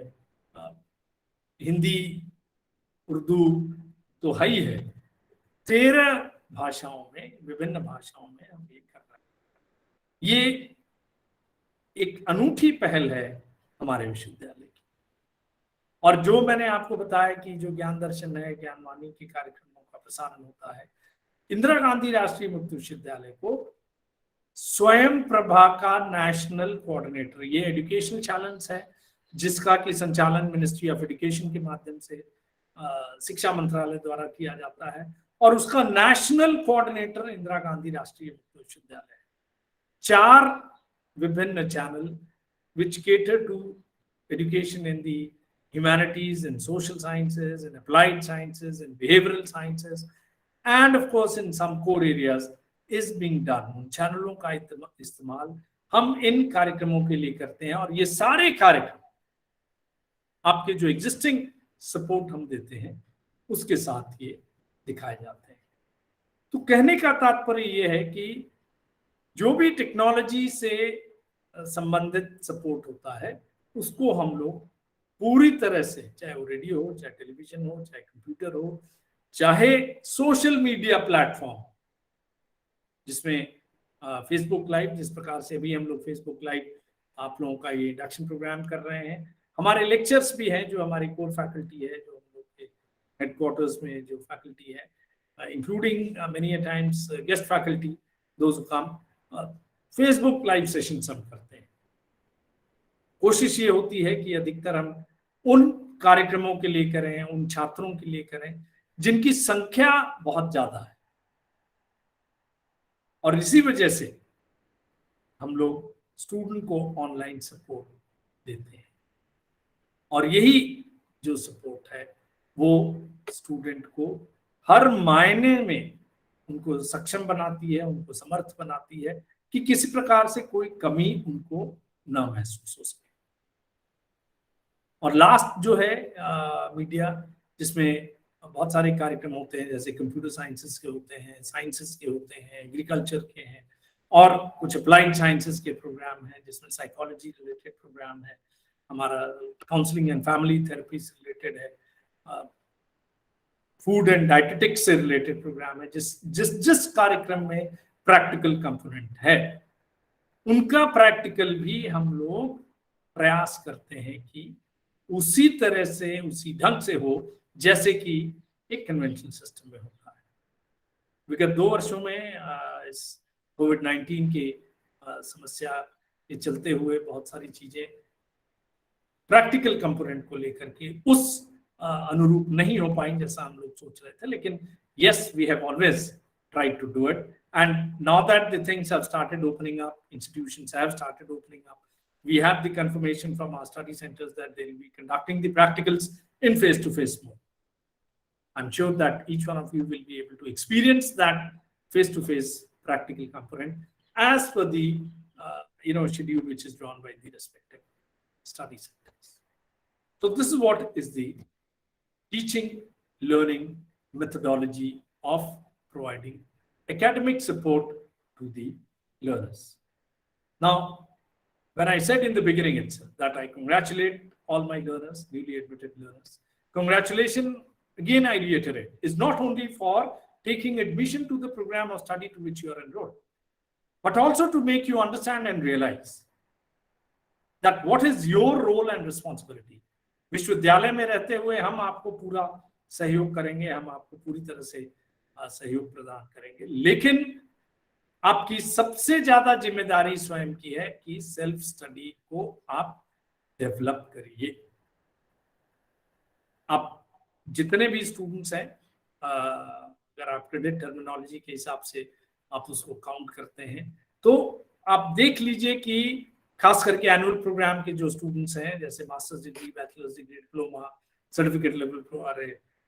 A: हिंदी, उर्दू तो ही है। 13 भाषाओं में, विभिन्न भाषाओं में हम ये कर रहे हैं। ये एक अनूठी पहल है हमारे विश्वविद्यालय की। और जो मैंने आपको बताया कि जो ज्ञान दर्शन है, ज्ञानवाणी के कार्यक्रमों का प्रसारण होता है, इंदिरा गांधी राष्ट्रीय मुक्त विश्वविद्यालय को स्वयं प्रभा का नेशनल कोऑर्डिनेटर, ये एजुकेशनल चैलेंज है जिसका कि संचालन मिनिस्ट्री ऑफ एजुकेशन के माध्यम से शिक्षा मंत्रालय द्वारा किया जाता है, और उसका नेशनल कोऑर्डिनेटर इंदिरा गांधी राष्ट्रीय मुक्त विश्वविद्यालय है। 4 विभिन्न channel which cater to education in the humanities and social sciences and applied sciences and behavioral sciences and of course in some core areas is being done। उन चैनलों का इस्तेमाल हम इन कार्यक्रमों के लिए करते हैं, और ये सारे कार्यक्रम आपके जो एग्जिस्टिंग सपोर्ट हम देते हैं उसके साथ ये दिखाए जाते हैं। तो कहने का तात्पर्य ये है कि जो भी टेक्नोलॉजी से संबंधित सपोर्ट होता है उसको हम लोग पूरी तरह से, चाहे वो रेडियो हो, चाहे टेलीविजन हो, चाहे कंप्यूटर हो, चाहे सोशल मीडिया प्लेटफॉर्म, जिसमें फेसबुक लाइव, जिस प्रकार से भी हम लोग फेसबुक लाइव आप लोगों का ये इंडक्शन प्रोग्राम कर रहे हैं। हमारे लेक्चर्स भी हैं, जो हमारी कोर फैकल्टी है, जो हम लोग के हेडक्वार्टर्स में जो फैकल्टी है, including many times guest faculty, those who come, Facebook live sessions हम करते हैं। कोशिश ये होती है कि अधिकतर हम उन कार्यक्रमों के लिए करें, उन छात्रों के लिए करें जिनकी संख्या बहुत ज्यादा है, और इसी वजह से हम लोग स्टूडेंट को ऑनलाइन सपोर्ट देते हैं। और यही जो सपोर्ट है वो स्टूडेंट को हर मायने में उनको सक्षम बनाती है, उनको समर्थ बनाती है कि किसी प्रकार से कोई कमी उनको ना महसूस हो सके। और लास्ट जो है मीडिया, जिसमें बहुत सारे कार्यक्रम होते हैं, जैसे कंप्यूटर साइंसेस के होते हैं, साइंसेस के होते हैं, एग्रीकल्चर के हैं, और कुछ अप्लाइड साइंसेस के प्रोग्राम हैं जिसमें साइकोलॉजी रिलेटेड प्रोग्राम है, हमारा काउंसलिंग एंड फैमिली थेरेपी से रिलेटेड है, फूड एंड डाइटेटिक्स से रिलेटेड प्रोग्राम है। जिस कार्यक्रम में प्रैक्टिकल कंपोनेंट है, उनका प्रैक्टिकल भी हम लोग प्रयास करते हैं कि उसी तरह से, उसी ढंग से हो जैसे कि एक कन्वेंशनल सिस्टम में होता है। विगत 2 वर्षों में इस कोविड-19 के समस्या के चलते हुए बहुत सारी चीजें प्रैक्टिकल कंपोनेंट को लेकर के उस अनुरूप नहीं हो पाई जैसा हम लोग सोच रहे थे, लेकिन yes, we have always tried to do it, and now that the things have started opening up, institutions have started opening up, we have the confirmation from our study centers that they will be conducting the practicals in face-to-face mode. I'm sure that each one of you will be able to experience that face-to-face practical component as per the schedule which is drawn by the respective study centers. So this is what is the teaching learning methodology of providing academic support to the learners. Now, when I said in the beginning itself that I congratulate all my learners, newly admitted learners, congratulations, again I reiterate, is not only for taking admission to the program of study to which you are enrolled, but also to make you understand and realize that what is your role and responsibility. विश्वविद्यालय में रहते हुए हम आपको पूरा सहयोग करेंगे, हम आपको पूरी तरह से सहयोग प्रदान करेंगे, लेकिन आपकी सबसे ज्यादा जिम्मेदारी स्वयं की है कि सेल्फ स्टडी को आप डेवलप करिए। आप जितने भी स्टूडेंट्स हैं, अगर आप क्रेडिट टर्मिनोलॉजी के हिसाब से आप उसको काउंट करते हैं, तो आप देख लीजिए कि खास करके एनुअल प्रोग्राम के जो स्टूडेंट्स हैं, जैसे masters degree, bachelors degree, diploma, certificate level,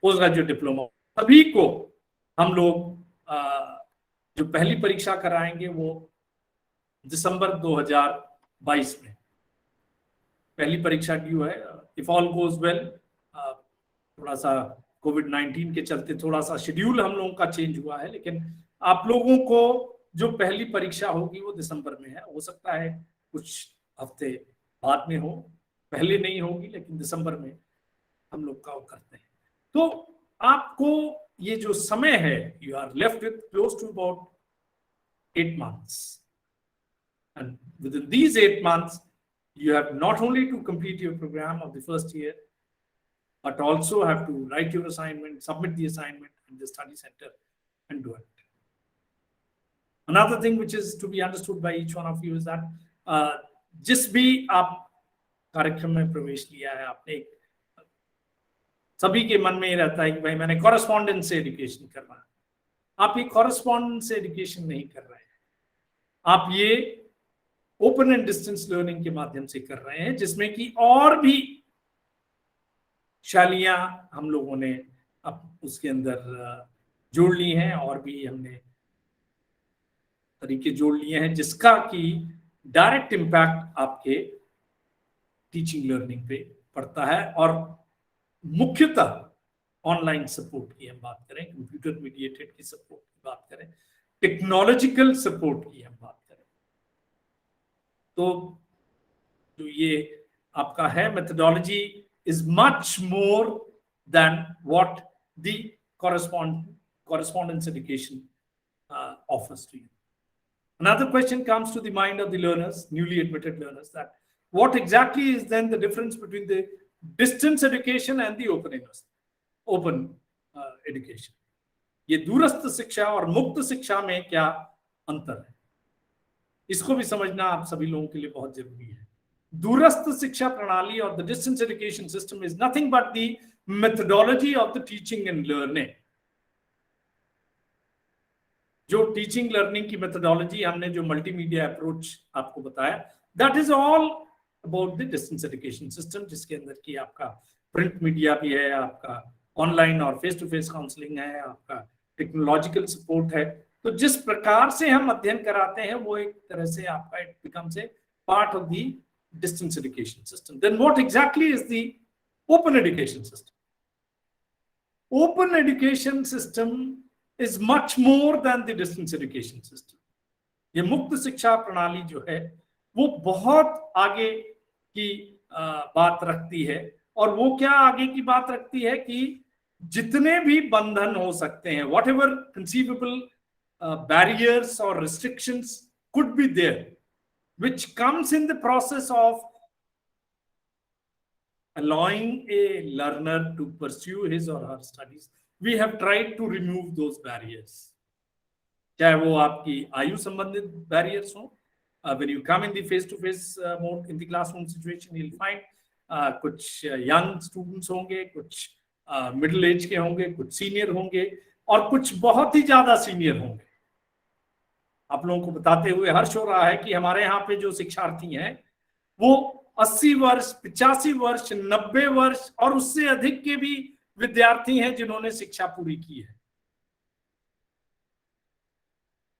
A: post graduate diploma, सभी को हम लोग जो पहली परीक्षा कराएंगे वो दिसंबर 2022 में पहली परीक्षा ड्यू है। इफ ऑल गोज वेल, थोड़ा सा कोविड-19 के चलते थोड़ा सा शेड्यूल हम लोगों का चेंज हुआ है, लेकिन आप लोगों को जो पहली परीक्षा होगी वो दिसंबर में है। हो सकता है कुछ हफ्ते बाद में हो, पहले नहीं होगी, लेकिन दिसंबर में हम लोग का करते हैं। तो आपको ये जो समय है, you are left with close to about 8 months, and within these 8 months you have not only to complete your program of the first year, but also have to write your assignment, submit the assignment in the study center and do it. Another thing which is to be understood by each one of you is that जिस भी आप कार्यक्रम में प्रवेश लिया है, आपने सभी के मन में ये रहता है कि भाई मैंने कॉरेस्पॉन्डेंस से एजुकेशन करना है। आप ये कॉरेस्पॉन्डेंस से एजुकेशन नहीं कर रहे हैं, आप ये ओपन एंड डिस्टेंस लर्निंग के माध्यम से कर रहे हैं, जिसमें कि और भी शैलियां हम लोगों ने अब उसके अंदर जोड़ ली हैं, और भी हमने तरीके जोड़ लिए हैं जिसका कि डायरेक्ट इम्पैक्ट आपके टीचिंग लर्निंग पे पड़ता है। और मुख्यतः ऑनलाइन सपोर्ट की हम बात करें, कंप्यूटर मीडिएटेड की सपोर्ट की बात करें, टेक्नोलॉजिकल सपोर्ट की हम बात करें, तो जो ये आपका है methodology is much more than what the correspondence education offers to you. Another question comes to the mind of the learners, newly admitted learners, that what exactly is then the difference between the distance education and the open education? ये दूरस्थ शिक्षा और मुक्त शिक्षा में क्या अंतर है, इसको भी समझना आप सभी लोगों के लिए बहुत जरूरी है। दूरस्थ शिक्षा प्रणाली और the distance education system is nothing but the methodology of the teaching and learning. जो टीचिंग लर्निंग की मेथोडोलॉजी हमने जो मल्टीमीडिया अप्रोच आपको बताया, that is all about the distance education system, जिसके अंदर की आपका प्रिंट मीडिया भी है, आपका ऑनलाइन और फेस टू फेस काउंसलिंग है, आपका टेक्नोलॉजिकल सपोर्ट है। तो जिस प्रकार से हम अध्ययन कराते हैं वो एक तरह से आपका it becomes a part of the distance education system. Then what exactly is the open education system? Open education system is much more than the distance education system. ये मुक्त शिक्षा प्रणाली जो है वो बहुत आगे की बात रखती है। और वो क्या आगे की बात रखती है कि जितने भी बंधन हो सकते हैं, वॉट एवर कंसीवेबल बैरियर्स और restrictions could be there, which comes in the process of allowing a learner to pursue his or her studies, we have tried to remove those barriers. चाहे वो आपकी आयु संबंधित barriers हो, when you come in the face-to-face mode in the classroom situation, you'll find कुछ young students होंगे, कुछ middle age के होंगे, कुछ senior होंगे और कुछ बहुत ही ज्यादा senior होंगे। आप लोगों को बताते हुए हर्ष हो रहा है कि हमारे यहाँ पे जो शिक्षार्थी हैं वो 80 वर्ष, 85 वर्ष, 90 वर्ष और उससे अधिक के भी विद्यार्थी हैं जिन्होंने शिक्षा पूरी की है।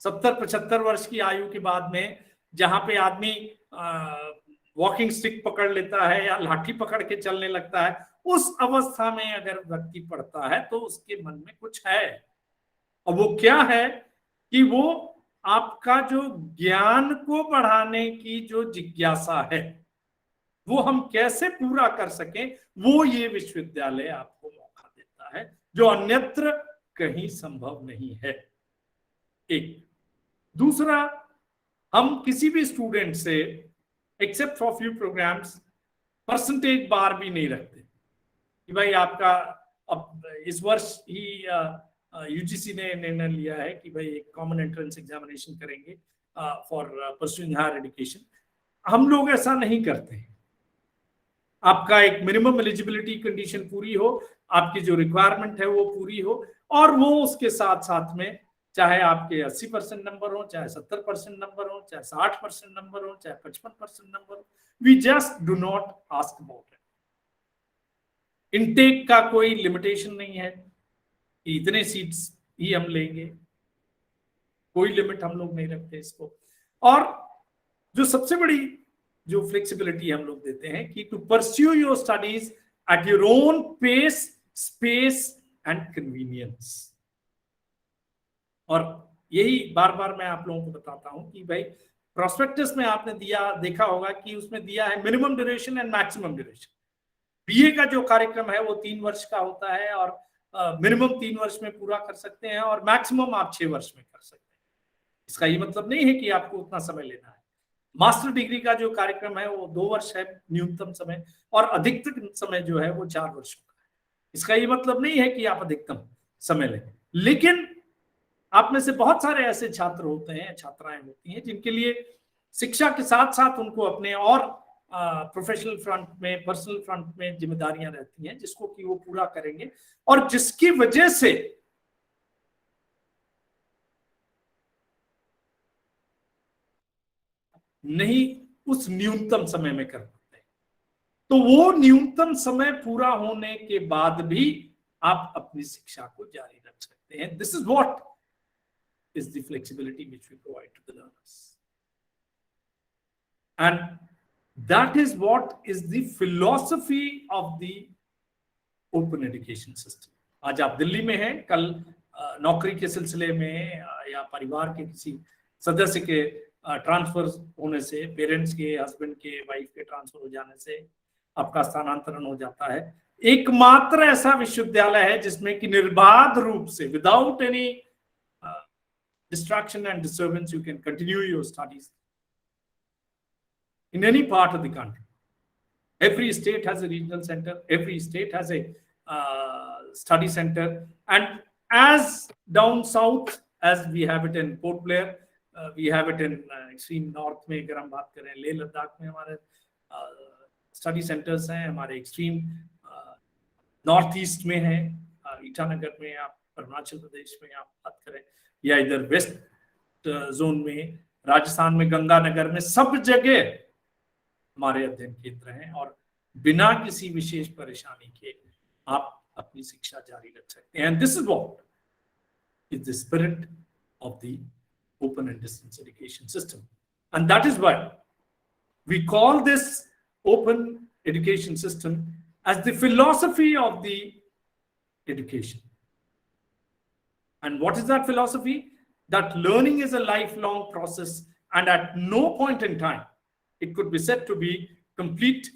A: 70-75 वर्ष की आयु के बाद में जहां पे आदमी वॉकिंग स्टिक पकड़ लेता है या लाठी पकड़ के चलने लगता है, उस अवस्था में अगर व्यक्ति पढ़ता है तो उसके मन में कुछ है। और वो क्या है कि वो आपका जो ज्ञान को बढ़ाने की जो जिज्ञासा है वो हम कैसे पूरा कर सकें, वो ये विश्वविद्यालय आपको मौका देता है जो अन्यत्र कहीं संभव नहीं है। एक दूसरा, हम किसी भी स्टूडेंट से except for few programmes percentage bar भी नहीं रखते कि भाई आपका अब इस वर्ष ही यूजीसी ने निर्णय लिया है कि भाई एक कॉमन एंट्रेंस एग्जामिनेशन करेंगे फॉर परस्यूइंग हायर एजुकेशन। हम लोग ऐसा नहीं करते हैं। आपका एक मिनिमम एलिजिबिलिटी कंडीशन पूरी हो, आपकी जो रिक्वायरमेंट है वो पूरी हो और वो उसके साथ साथ में चाहे आपके 80% नंबर हो, चाहे 70% नंबर हो, चाहे 60% नंबर हो, चाहे 55% नंबर हो, we just do not ask about it. Intake का कोई लिमिटेशन नहीं है, इतने सीट्स ही हम लेंगे, कोई लिमिट हम लोग नहीं रखते इसको। और जो सबसे बड़ी जो फ्लेक्सिबिलिटी हम लोग देते हैं कि to pursue your studies at your own pace, space and convenience. और यही बार बार मैं आप लोगों को बताता हूं कि भाई प्रोस्पेक्टस में आपने देखा होगा कि उसमें दिया है minimum duration and maximum duration. BA का जो कार्यक्रम है वो 3 वर्ष का होता है और मिनिमम 3 वर्ष में पूरा कर सकते हैं और मैक्सिमम आप 6 वर्ष में कर सकते हैं। इसका ये मतलब नहीं है कि आपको उतना समय लेना है। मास्टर डिग्री का जो कार्यक्रम है वो 2 वर्ष है न्यूनतम समय और अधिकतम समय जो है वो 4 वर्ष का है। इसका ये मतलब नहीं है कि आप अधिकतम समय लें, लेकिन आप में से बहुत सारे ऐसे छात्र होते हैं, छात्राएं होती हैं जिनके लिए शिक्षा के साथ साथ उनको अपने और प्रोफेशनल फ्रंट में, पर्सनल फ्रंट में जिम्मेदारियां रहती हैं जिसको कि वो पूरा करेंगे और जिसकी वजह से नहीं उस न्यूनतम समय में कर पाते। तो वो न्यूनतम समय पूरा होने के बाद भी आप अपनी शिक्षा को जारी रख सकते हैं। This is what is the flexibility which we provide to the learners and that is what is the philosophy of the open education system. आज आप दिल्ली में हैं, कल नौकरी के सिलसिले में या परिवार के किसी सदस्य के ट्रांसफर होने से, पेरेंट्स के, हस्बैंड के, वाइफ के ट्रांसफर हो जाने से आपका स्थानांतरण हो जाता है। एकमात्र ऐसा विश्वविद्यालय है जिसमें कि निर्बाध रूप से without any distraction and disturbance you can continue your studies in any part of the country. Every state has a regional center, every state has a study center, and as down south as we have it in Port Blair, we have it in extreme north में अगर हम बात करें लेह लद्दाख में हमारे study centres हैं, हमारे extreme north east में है, ईटानगर में, आप अरुणाचल प्रदेश में आप बात करें या इधर वेस्ट जोन में, राजस्थान में गंगानगर में, सब जगह हमारे अध्ययन केंद्र हैं और बिना किसी विशेष परेशानी के आप अपनी शिक्षा जारी रख सकते हैं. And this is what is the spirit of the open and distance education system. And that is why we call this open education system as the philosophy of the education. And what is that philosophy? That learning is a lifelong process, and at no point in time it could be said to be complete.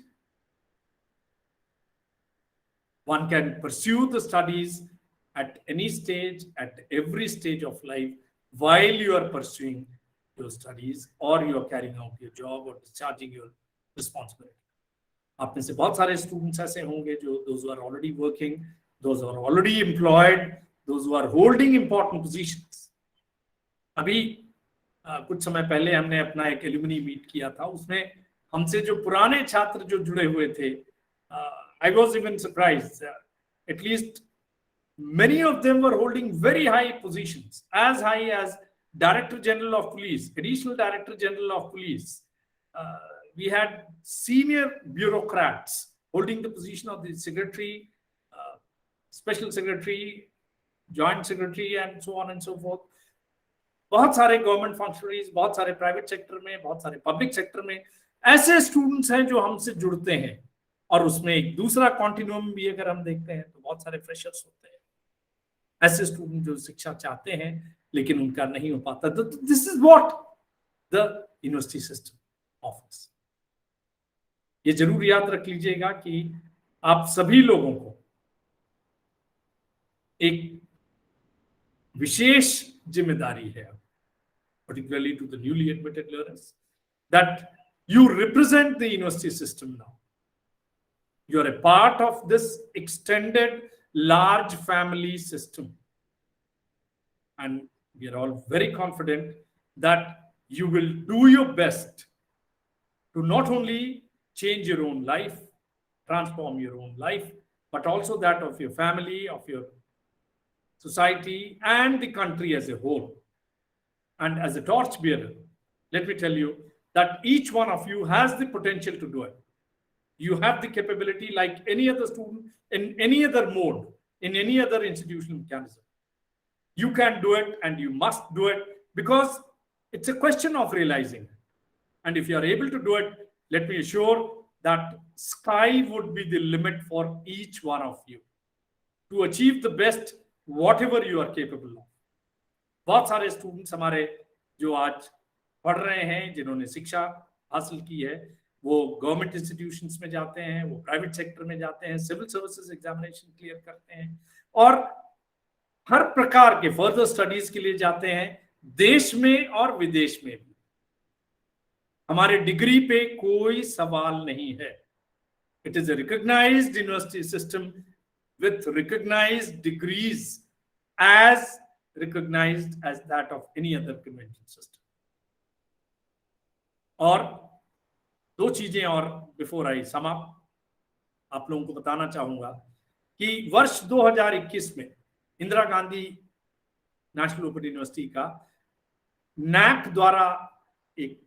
A: One can pursue the studies at any stage, at every stage of life, while you are pursuing your studies or you are carrying out your job or discharging your responsibility. आप में से बहुत सारे students ऐसे होंगे जो those who are already working, those who are already employed, those who are holding important positions. अभी कुछ समय पहले हमने अपना एक एल्यूमिनी मीट किया था. उसमें हमसे जो पुराने छात्र जो जुड़े हुए थे, I was even surprised. At least many of them were holding very high positions, as high as Director General of Police, Additional Director General of Police. We had senior bureaucrats holding the position of the Secretary, Special Secretary, Joint Secretary, and so on and so forth. बहुत सारे government functionaries, बहुत सारे private sector में, बहुत सारे public sector में ऐसे students हैं जो हमसे जुड़ते हैं. और उसमें एक दूसरा कॉन्टिन्यूम भी अगर हम देखते हैं तो बहुत सारे फ्रेशर्स होते हैं, ऐसे स्टूडेंट जो शिक्षा चाहते हैं लेकिन उनका नहीं हो पाता. This is what the university system offers. ये जरूर याद रख लीजिएगा कि आप सभी लोगों को एक विशेष जिम्मेदारी है, particularly to the newly admitted learners, that you represent the university system now. You are a part of this extended large family system. And we are all very confident that you will do your best to not only change your own life, transform your own life, but also that of your family, of your society, and the country as a whole. And as a torchbearer, let me tell you that each one of you has the potential to do it. You have the capability like any other student in any other mode, in any other institutional mechanism. You can do it and you must do it because it's a question of realizing it. And if you are able to do it, let me assure that sky would be the limit for each one of you to achieve the best whatever you are capable of. बहुत सारे students हमारे जो आज पढ़ रहे हैं, जिन्होंने शिक्षा हासिल की है, वो गवर्नमेंट इंस्टीट्यूशंस में जाते हैं, वो प्राइवेट सेक्टर में जाते हैं, सिविल सर्विसेज एग्जामिनेशन क्लियर करते हैं और हर प्रकार के फर्दर स्टडीज के लिए जाते हैं, देश में और विदेश में भी. हमारे डिग्री पे कोई सवाल नहीं है. It is a recognised university system with recognized degrees as recognized as that of any other convention system. और दो चीजें और बिफोर आई सम अप आप लोगों को बताना चाहूंगा कि वर्ष 2021 में Indira Gandhi national open university का NAAC द्वारा एक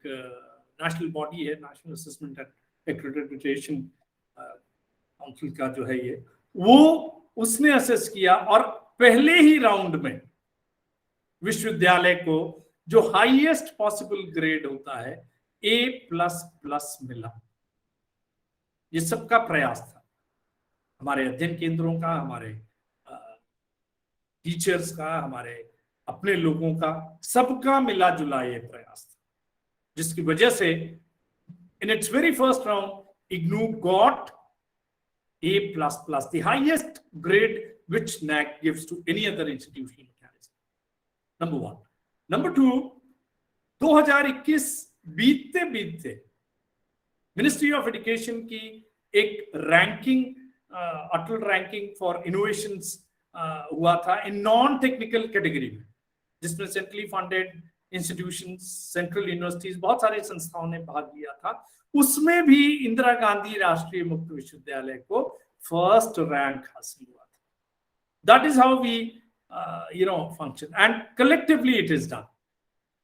A: नेशनल बॉडी है, national assessment and accreditation council का जो है ये, वो उसने असेस किया और पहले ही राउंड में विश्वविद्यालय को जो हाईएस्ट पॉसिबल ग्रेड होता है A++ मिला. ये सबका प्रयास था, हमारे अध्ययन केंद्रों का, हमारे टीचर्स का, हमारे अपने लोगों का, सबका मिला जुला ये प्रयास था, जिसकी वजह से in its very first round IGNOU got A++, the highest grade which NAAC gives to any other institutional mechanism. Number one. Number two, 2021 बीतते बीतते मिनिस्ट्री ऑफ एजुकेशन की एक ranking, Atal ranking for innovations हुआ था इन नॉन टेक्निकल कैटेगरी में, जिसमें centrally funded institutions, central universities, बहुत सारे संस्थाओं ने भाग लिया था. उसमें भी इंदिरा गांधी राष्ट्रीय मुक्त विश्वविद्यालय को फर्स्ट रैंक हासिल हुआ था. That is how we function and collectively it is done.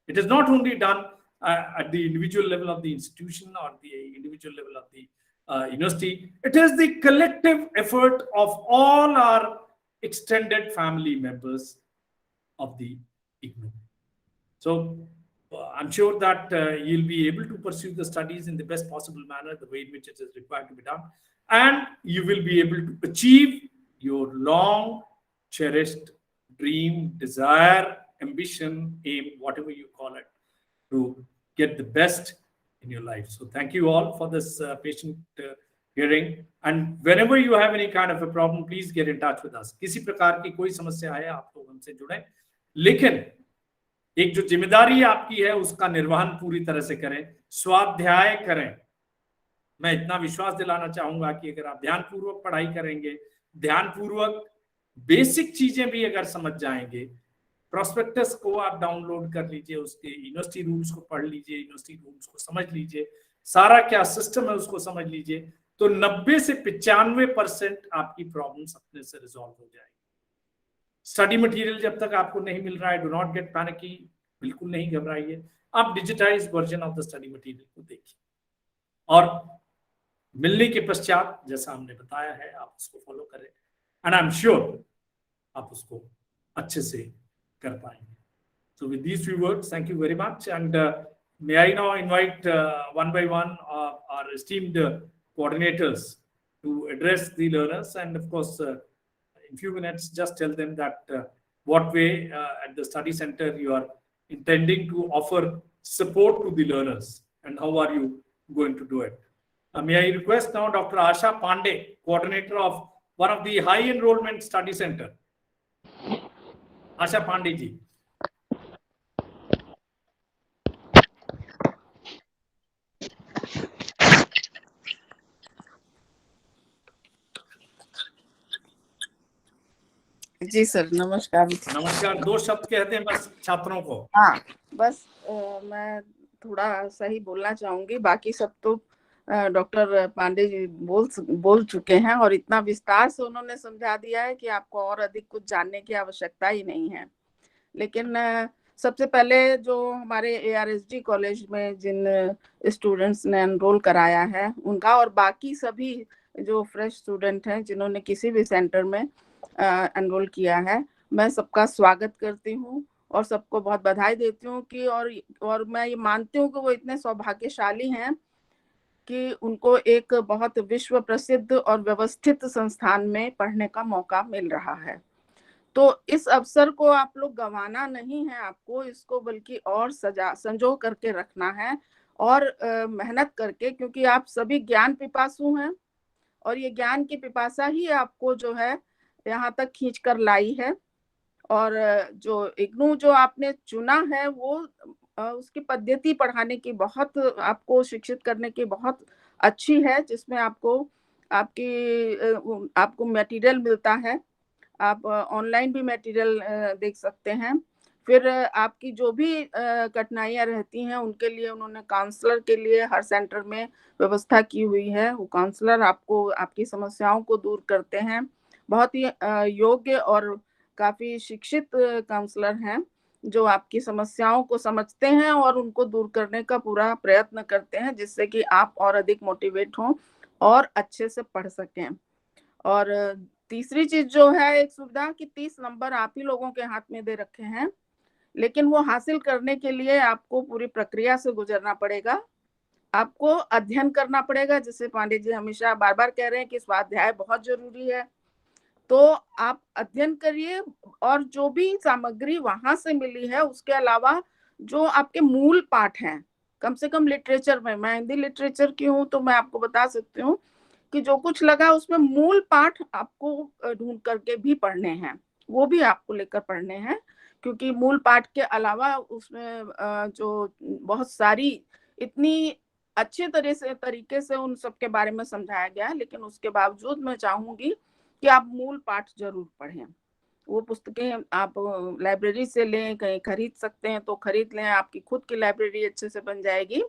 A: It is not only done at the individual level of the institution or the individual level of the university. It is the collective effort of all our extended family members of the IGNOU. So I'm sure that you'll be able to pursue the studies in the best possible manner, the way in which it is required to be done, and you will be able to achieve your long cherished dream, desire, ambition, aim, whatever you call it, to get the best in your life. So thank you all for this patient hearing. And whenever you have any kind of a problem, please get in touch with us. किसी प्रकार की कोई समस्या है, आप लोग हमसे जुड़ें, लेकिन एक जो जिम्मेदारी आपकी है उसका निर्वहन पूरी तरह से करें, स्वाध्याय करें। मैं इतना विश्वास दिलाना चाहूंगा कि अगर आप ध्यानपूर्वक पढ़ाई करेंगे, ध्यानपूर्वक बेसिक चीजें भी अगर समझ जाएंगे, प्रोस्पेक्टस को आप डाउनलोड कर लीजिए, उसके यूनिवर्सिटी रूल्स को पढ़ लीजिए, यूनिवर्सिटी रूल्स को समझ लीजिए, सारा क्या सिस्टम है उसको समझ लीजिए, तो 90 से 95% आपकी प्रॉब्लम्स अपने से रिजॉल्व हो जाएगी। स्टडी मटेरियल जब तक आपको नहीं मिल रहा है, डू नॉट गेट पैनिकी, बिल्कुल नहीं घबराइए, आप digitise version of the study material को देखिए और मिलने के पश्चात जैसा हमने बताया है आप उसको फॉलो करें, एंड आई एम श्योर आप उसको अच्छे से कर पाएंगे। So with these few words, thank you very much, and may I now invite one by one our esteemed coordinators to address the learners, and of course in few minutes just tell them that what way at the study center you are intending to offer support to the learners and how are you going to do it. May I request now Dr. Asha Pandey, coordinator of one of the high enrollment study center. Asha Pandey ji.
B: Ji sir, नमस्कार।
A: नमस्कार। 2 शब्द कहते हैं बस छात्रों को।
B: हाँ, बस मैं थोड़ा सही बोलना चाहूंगी, बाकी सब तो डॉक्टर पांडे जी बोल चुके हैं और इतना विस्तार से उन्होंने समझा दिया है कि आपको और अधिक कुछ जानने की आवश्यकता ही नहीं है। लेकिन सबसे पहले जो हमारे ARSG कॉलेज में जिन स्टूडेंट्स ने एनरोल कराया है उनका और बाकी सभी जो फ्रेश स्टूडेंट हैं जिन्होंने किसी भी सेंटर में एनरोल किया है, मैं सबका स्वागत करती हूँ और सबको बहुत बधाई देती हूँ कि और मैं ये मानती हूँ कि वो इतने सौभाग्यशाली हैं कि उनको एक बहुत विश्व प्रसिद्ध और व्यवस्थित संस्थान में पढ़ने का मौका मिल रहा है। तो इस अवसर को आप लोग गंवाना नहीं है, आपको इसको बल्कि और संजो करके रखना है और मेहनत करके, क्योंकि आप सभी ज्ञान पिपासु हैं और ये ज्ञान की पिपासा ही आपको जो है यहाँ तक खींच कर लाई है। और जो इग्नू जो आपने चुना है वो उसकी पद्धति पढ़ाने की बहुत आपको शिक्षित करने की बहुत अच्छी है, जिसमें आपको मटेरियल मिलता है, आप ऑनलाइन भी मटेरियल देख सकते हैं। फिर आपकी जो भी कठिनाइयाँ रहती हैं उनके लिए उन्होंने काउंसलर के लिए हर सेंटर में व्यवस्था की हुई है। वो काउंसलर आपको आपकी समस्याओं को दूर करते हैं। बहुत ही योग्य और काफी शिक्षित काउंसलर हैं जो आपकी समस्याओं को समझते हैं और उनको दूर करने का पूरा प्रयत्न करते हैं, जिससे कि आप और अधिक मोटिवेट हों और अच्छे से पढ़ सकें। और तीसरी चीज जो है एक सुविधा कि 30 नंबर आप ही लोगों के हाथ में दे रखे हैं, लेकिन वो हासिल करने के लिए आपको पूरी प्रक्रिया से गुजरना पड़ेगा, आपको अध्ययन करना पड़ेगा। जैसे पांडे जी हमेशा बार बार कह रहे हैं कि स्वाध्याय बहुत जरूरी है, तो आप अध्ययन करिए और जो भी सामग्री वहां से मिली है उसके अलावा जो आपके मूल पाठ हैं, कम से कम लिटरेचर में, मैं हिंदी लिटरेचर की हूँ तो मैं आपको बता सकती हूँ कि जो कुछ लगा उसमें मूल पाठ आपको ढूंढ करके भी पढ़ने हैं, वो भी आपको लेकर पढ़ने हैं, क्योंकि मूल पाठ के अलावा उसमें जो बहुत सारी इतनी अच्छे तरीके से उन सब के बारे में समझाया गया है, लेकिन उसके बावजूद मैं चाहूंगी कि आप मूल पाठ जरूर पढ़ें। वो पुस्तकें आप लाइब्रेरी से लें, कहीं खरीद सकते हैं तो खरीद लें, आपकी खुद की लाइब्रेरी अच्छे से बन जाएगी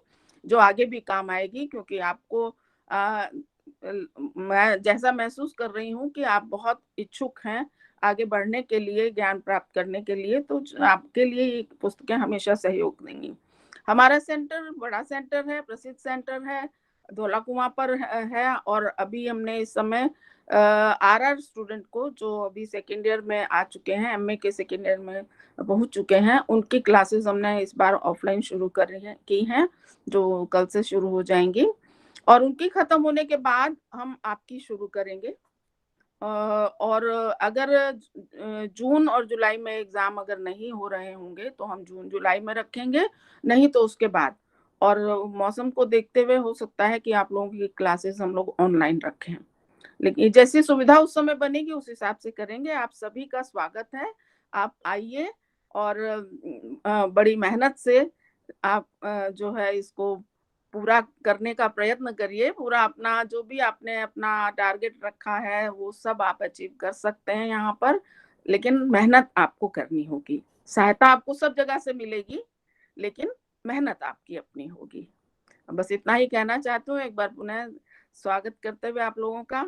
B: जो आगे भी काम आएगी, क्योंकि आपको मैं जैसा महसूस कर रही हूँ कि आप बहुत इच्छुक हैं आगे बढ़ने के लिए, ज्ञान प्राप्त करने के लिए, तो आपके लिए ये पुस्तकें हमेशा सहयोग देंगी। हमारा सेंटर बड़ा सेंटर है, प्रसिद्ध सेंटर है, धौला कुआं पर है। और अभी हमने इस समय आरआर स्टूडेंट को जो अभी सेकेंड ईयर में आ चुके हैं, एमए के सेकेंड ईयर में पहुंच चुके हैं, उनकी क्लासेस हमने इस बार ऑफलाइन शुरू की हैं, जो कल से शुरू हो जाएंगी। और उनकी खत्म होने के बाद हम आपकी शुरू करेंगे। और अगर जून और जुलाई में एग्जाम अगर नहीं हो रहे होंगे तो हम जून जुलाई में रखेंगे, नहीं तो उसके बाद। और मौसम को देखते हुए हो सकता है कि आप लोगों की क्लासेस हम लोग ऑनलाइन रखें, लेकिन जैसी सुविधा उस समय बनेगी उस हिसाब से करेंगे। आप सभी का स्वागत है, आप आइए और बड़ी मेहनत से आप जो है इसको पूरा करने का प्रयत्न करिए। पूरा अपना जो भी आपने अपना टारगेट रखा है वो सब आप अचीव कर सकते हैं यहाँ पर, लेकिन मेहनत आपको करनी होगी। सहायता आपको सब जगह से मिलेगी, लेकिन मेहनत आपकी अपनी होगी। बस इतना ही कहना चाहती हूँ। एक बार पुनः स्वागत करते हुए आप लोगों का,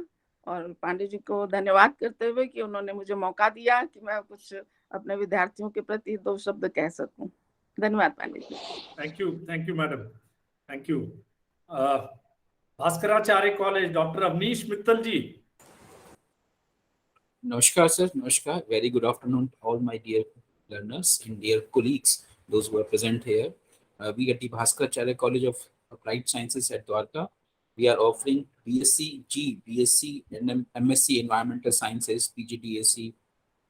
B: और पांडे जी को धन्यवाद करते हुए कि उन्होंने मुझे मौका दिया कि मैं कुछ अपने विद्यार्थियों के प्रति 2 शब्द कह सकूं। धन्यवाद Pandey ji.
A: Thank you madam, thank you. Bhaskaracharya college, doctor Avnish Mittal ji.
C: Namaskar, sir. Namaskar. Very good afternoon to all my dear learners and dear colleagues, those who are present here. We at the Bhaskaracharya College of Applied Sciences at Dwarka, we are offering BSc G, BSc and MSc Environmental Sciences, PGDSC,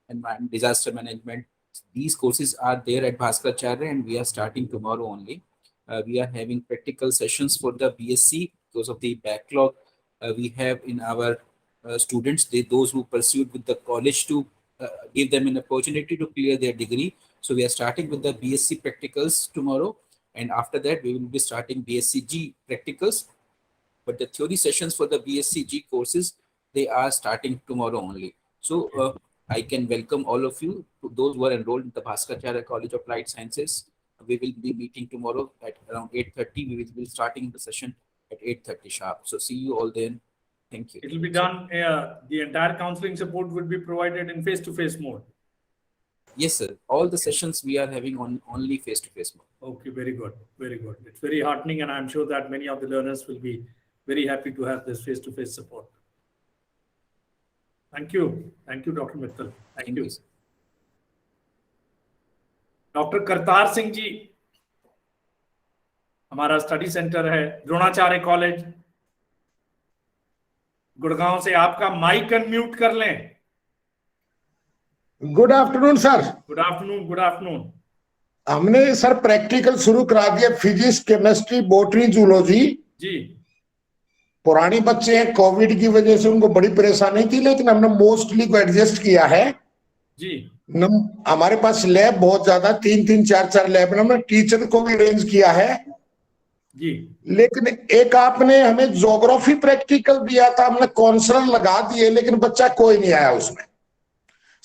C: Environment Disaster Management. These courses are there at Bhaskaracharya and we are starting tomorrow only. We are having practical sessions for the BSc because of the backlog we have in our students, those who pursued with the college to give them an opportunity to clear their degree. So we are starting with the BSc practicals tomorrow, and after that we will be starting BSc G practicals. But the theory sessions for the BSc G courses, they are starting tomorrow only. So I can welcome all of you, those who are enrolled in the Bhaskaracharya College of Applied Sciences. We will be meeting tomorrow at around 8:30. We will be starting the session at 8:30 sharp. So see you all then. Thank you.
A: It will be done. The entire counseling support would be provided in face-to-face mode.
C: Yes, sir. All the sessions we are having on only face-to-face mode.
A: Okay, very good, very good. It's very heartening, and I'm sure that many of the learners will be very happy to have this face-to-face support. Thank you, Dr. Mittal. Thank you. Doctor Kartar Singh ji, हमारा study centre है Dronacharya college Gurgaon से। आपका mic unmute कर लें।
D: Good afternoon sir.
A: Good afternoon.
D: हमने sir practical शुरू करा दिया, फिजिक्स, केमिस्ट्री, बॉटनी, जूलॉजी
A: जी।
D: पुराने बच्चे हैं, कोविड की वजह से उनको बड़ी परेशानी थी, लेकिन हमने मोस्टली को एडजस्ट किया है
A: जी।
D: हमारे पास लैब बहुत ज्यादा, 3-3, 4-4 लैब हमने टीचर को भी अरेंज किया है
A: जी।
D: लेकिन एक आपने हमें ज्योग्राफी प्रैक्टिकल दिया था, हमने काउंसलर लगा दिए, लेकिन बच्चा कोई नहीं आया उसमें।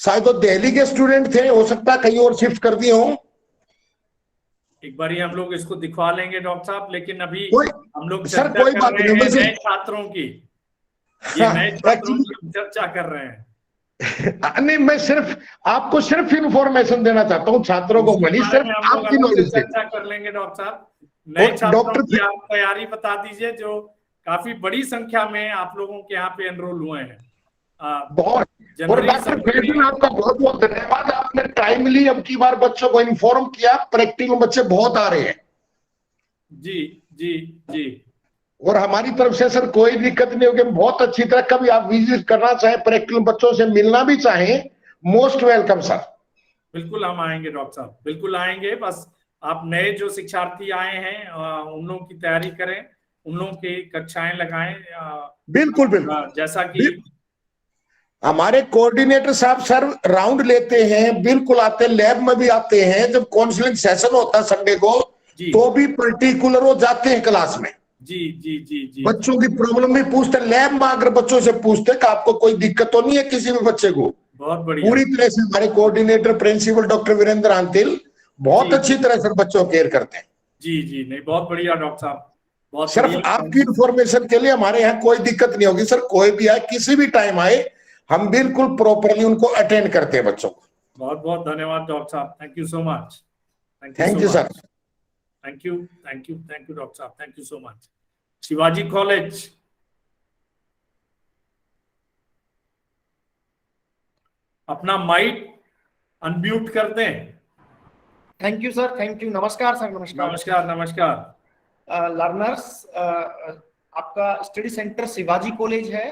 D: शायद वो दिल्ली के स्टूडेंट थे, हो सकता है कहीं और शिफ्ट कर दिए हों।
A: एक बार हम लोग इसको दिखवा लेंगे डॉक्टर साहब, लेकिन अभी हम लोग
D: सर कोई बात नहीं,
A: नए छात्रों की, ये नए छात्रों की चर्चा कर रहे हैं।
D: नहीं, मैं सिर्फ आपको सिर्फ इंफॉर्मेशन देना चाहता हूँ, छात्रों को नहीं, सिर्फ आपकी नॉलेज से
A: चर्चा कर लेंगे। डॉक्टर साहब, नए छात्रों की आप तैयारी बता दीजिए, जो काफी बड़ी संख्या में आप लोगों के यहाँ पे एनरोल हुए हैं।
D: बहुत। और डॉक्टर फैजल, आपका बहुत बहुत धन्यवाद, आपने टाइमली अब की बार बच्चों को इन्फॉर्म किया। प्रैक्टिकल बच्चे बहुत आ रहे हैं।
A: जी जी जी।
D: और हमारी तरफ से सर कोई दिक्कत नहीं होगी, बहुत अच्छी तरह, कभी आप विजिट करना चाहें, प्रैक्टिकल बच्चों से मिलना भी चाहें, मोस्ट वेलकम सर।
A: बिल्कुल हम आएंगे डॉक्टर साहब, बिल्कुल आएंगे। बस आप नए जो शिक्षार्थी आए हैं उन लोगों की तैयारी करें, उन लोगों की कक्षाएं लगाएं।
D: बिल्कुल बिल्कुल।
A: जैसा कि
D: हमारे कोऑर्डिनेटर साहब सर राउंड लेते हैं, बिल्कुल आते हैं, लैब में भी आते हैं, जब काउंसलिंग सेशन होता है संडे को तो भी पर्टिकुलर वो जाते हैं क्लास में।
A: जी जी जी जी।
D: बच्चों की प्रॉब्लम भी पूछते, लैब में आकर बच्चों से पूछते कि आपको कोई दिक्कत तो नहीं है किसी भी बच्चे को।
A: बहुत बढ़िया।
D: पूरी तरह से हमारे coordinator principal doctor Virendra Antil बहुत अच्छी तरह से बच्चों को केयर करते हैं।
A: जी जी, नहीं बहुत बढ़िया डॉक्टर साहब, बहुत
D: सिर्फ आपकी इंफॉर्मेशन के लिए हमारे यहाँ कोई दिक्कत नहीं होगी सर, कोई भी आए, किसी भी टाइम आए, हम बिल्कुल प्रॉपरली उनको अटेंड करते हैं बच्चों को।
A: बहुत बहुत धन्यवाद डॉक्टर साहब, thank you so much.
D: Thank you sir.
A: Thank you doctor साहब, thank you so much. Shivaji college, अपना माइक अनम्यूट कर दें।
E: Thank you sir, thank you. नमस्कार सर, नमस्कार।
A: नमस्कार नमस्कार।
E: लर्नर्स, आपका स्टडी सेंटर शिवाजी कॉलेज है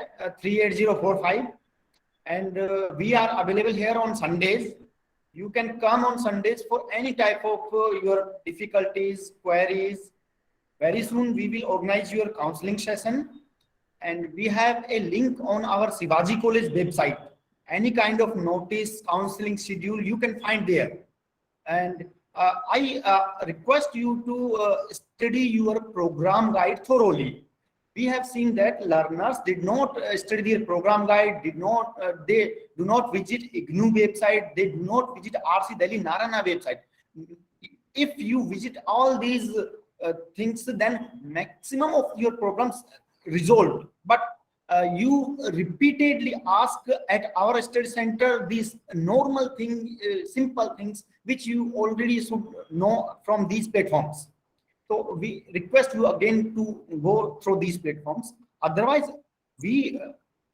E: 38045 and we are available here on Sundays. You can come on Sundays for any type of your difficulties, queries. Very soon we will organize your counseling session, and we have a link on our Shivaji College website. Any kind of notice, counseling schedule you can find there. And I request you to study your program guide thoroughly. We have seen that learners did not study their program guide, they do not visit IGNOU website, they do not visit RC Delhi Narana website. If you visit all these things, then maximum of your problems resolved. But you repeatedly ask at our study center these normal things, simple things which you already should know from these platforms. So we request you again to go through these platforms. Otherwise, we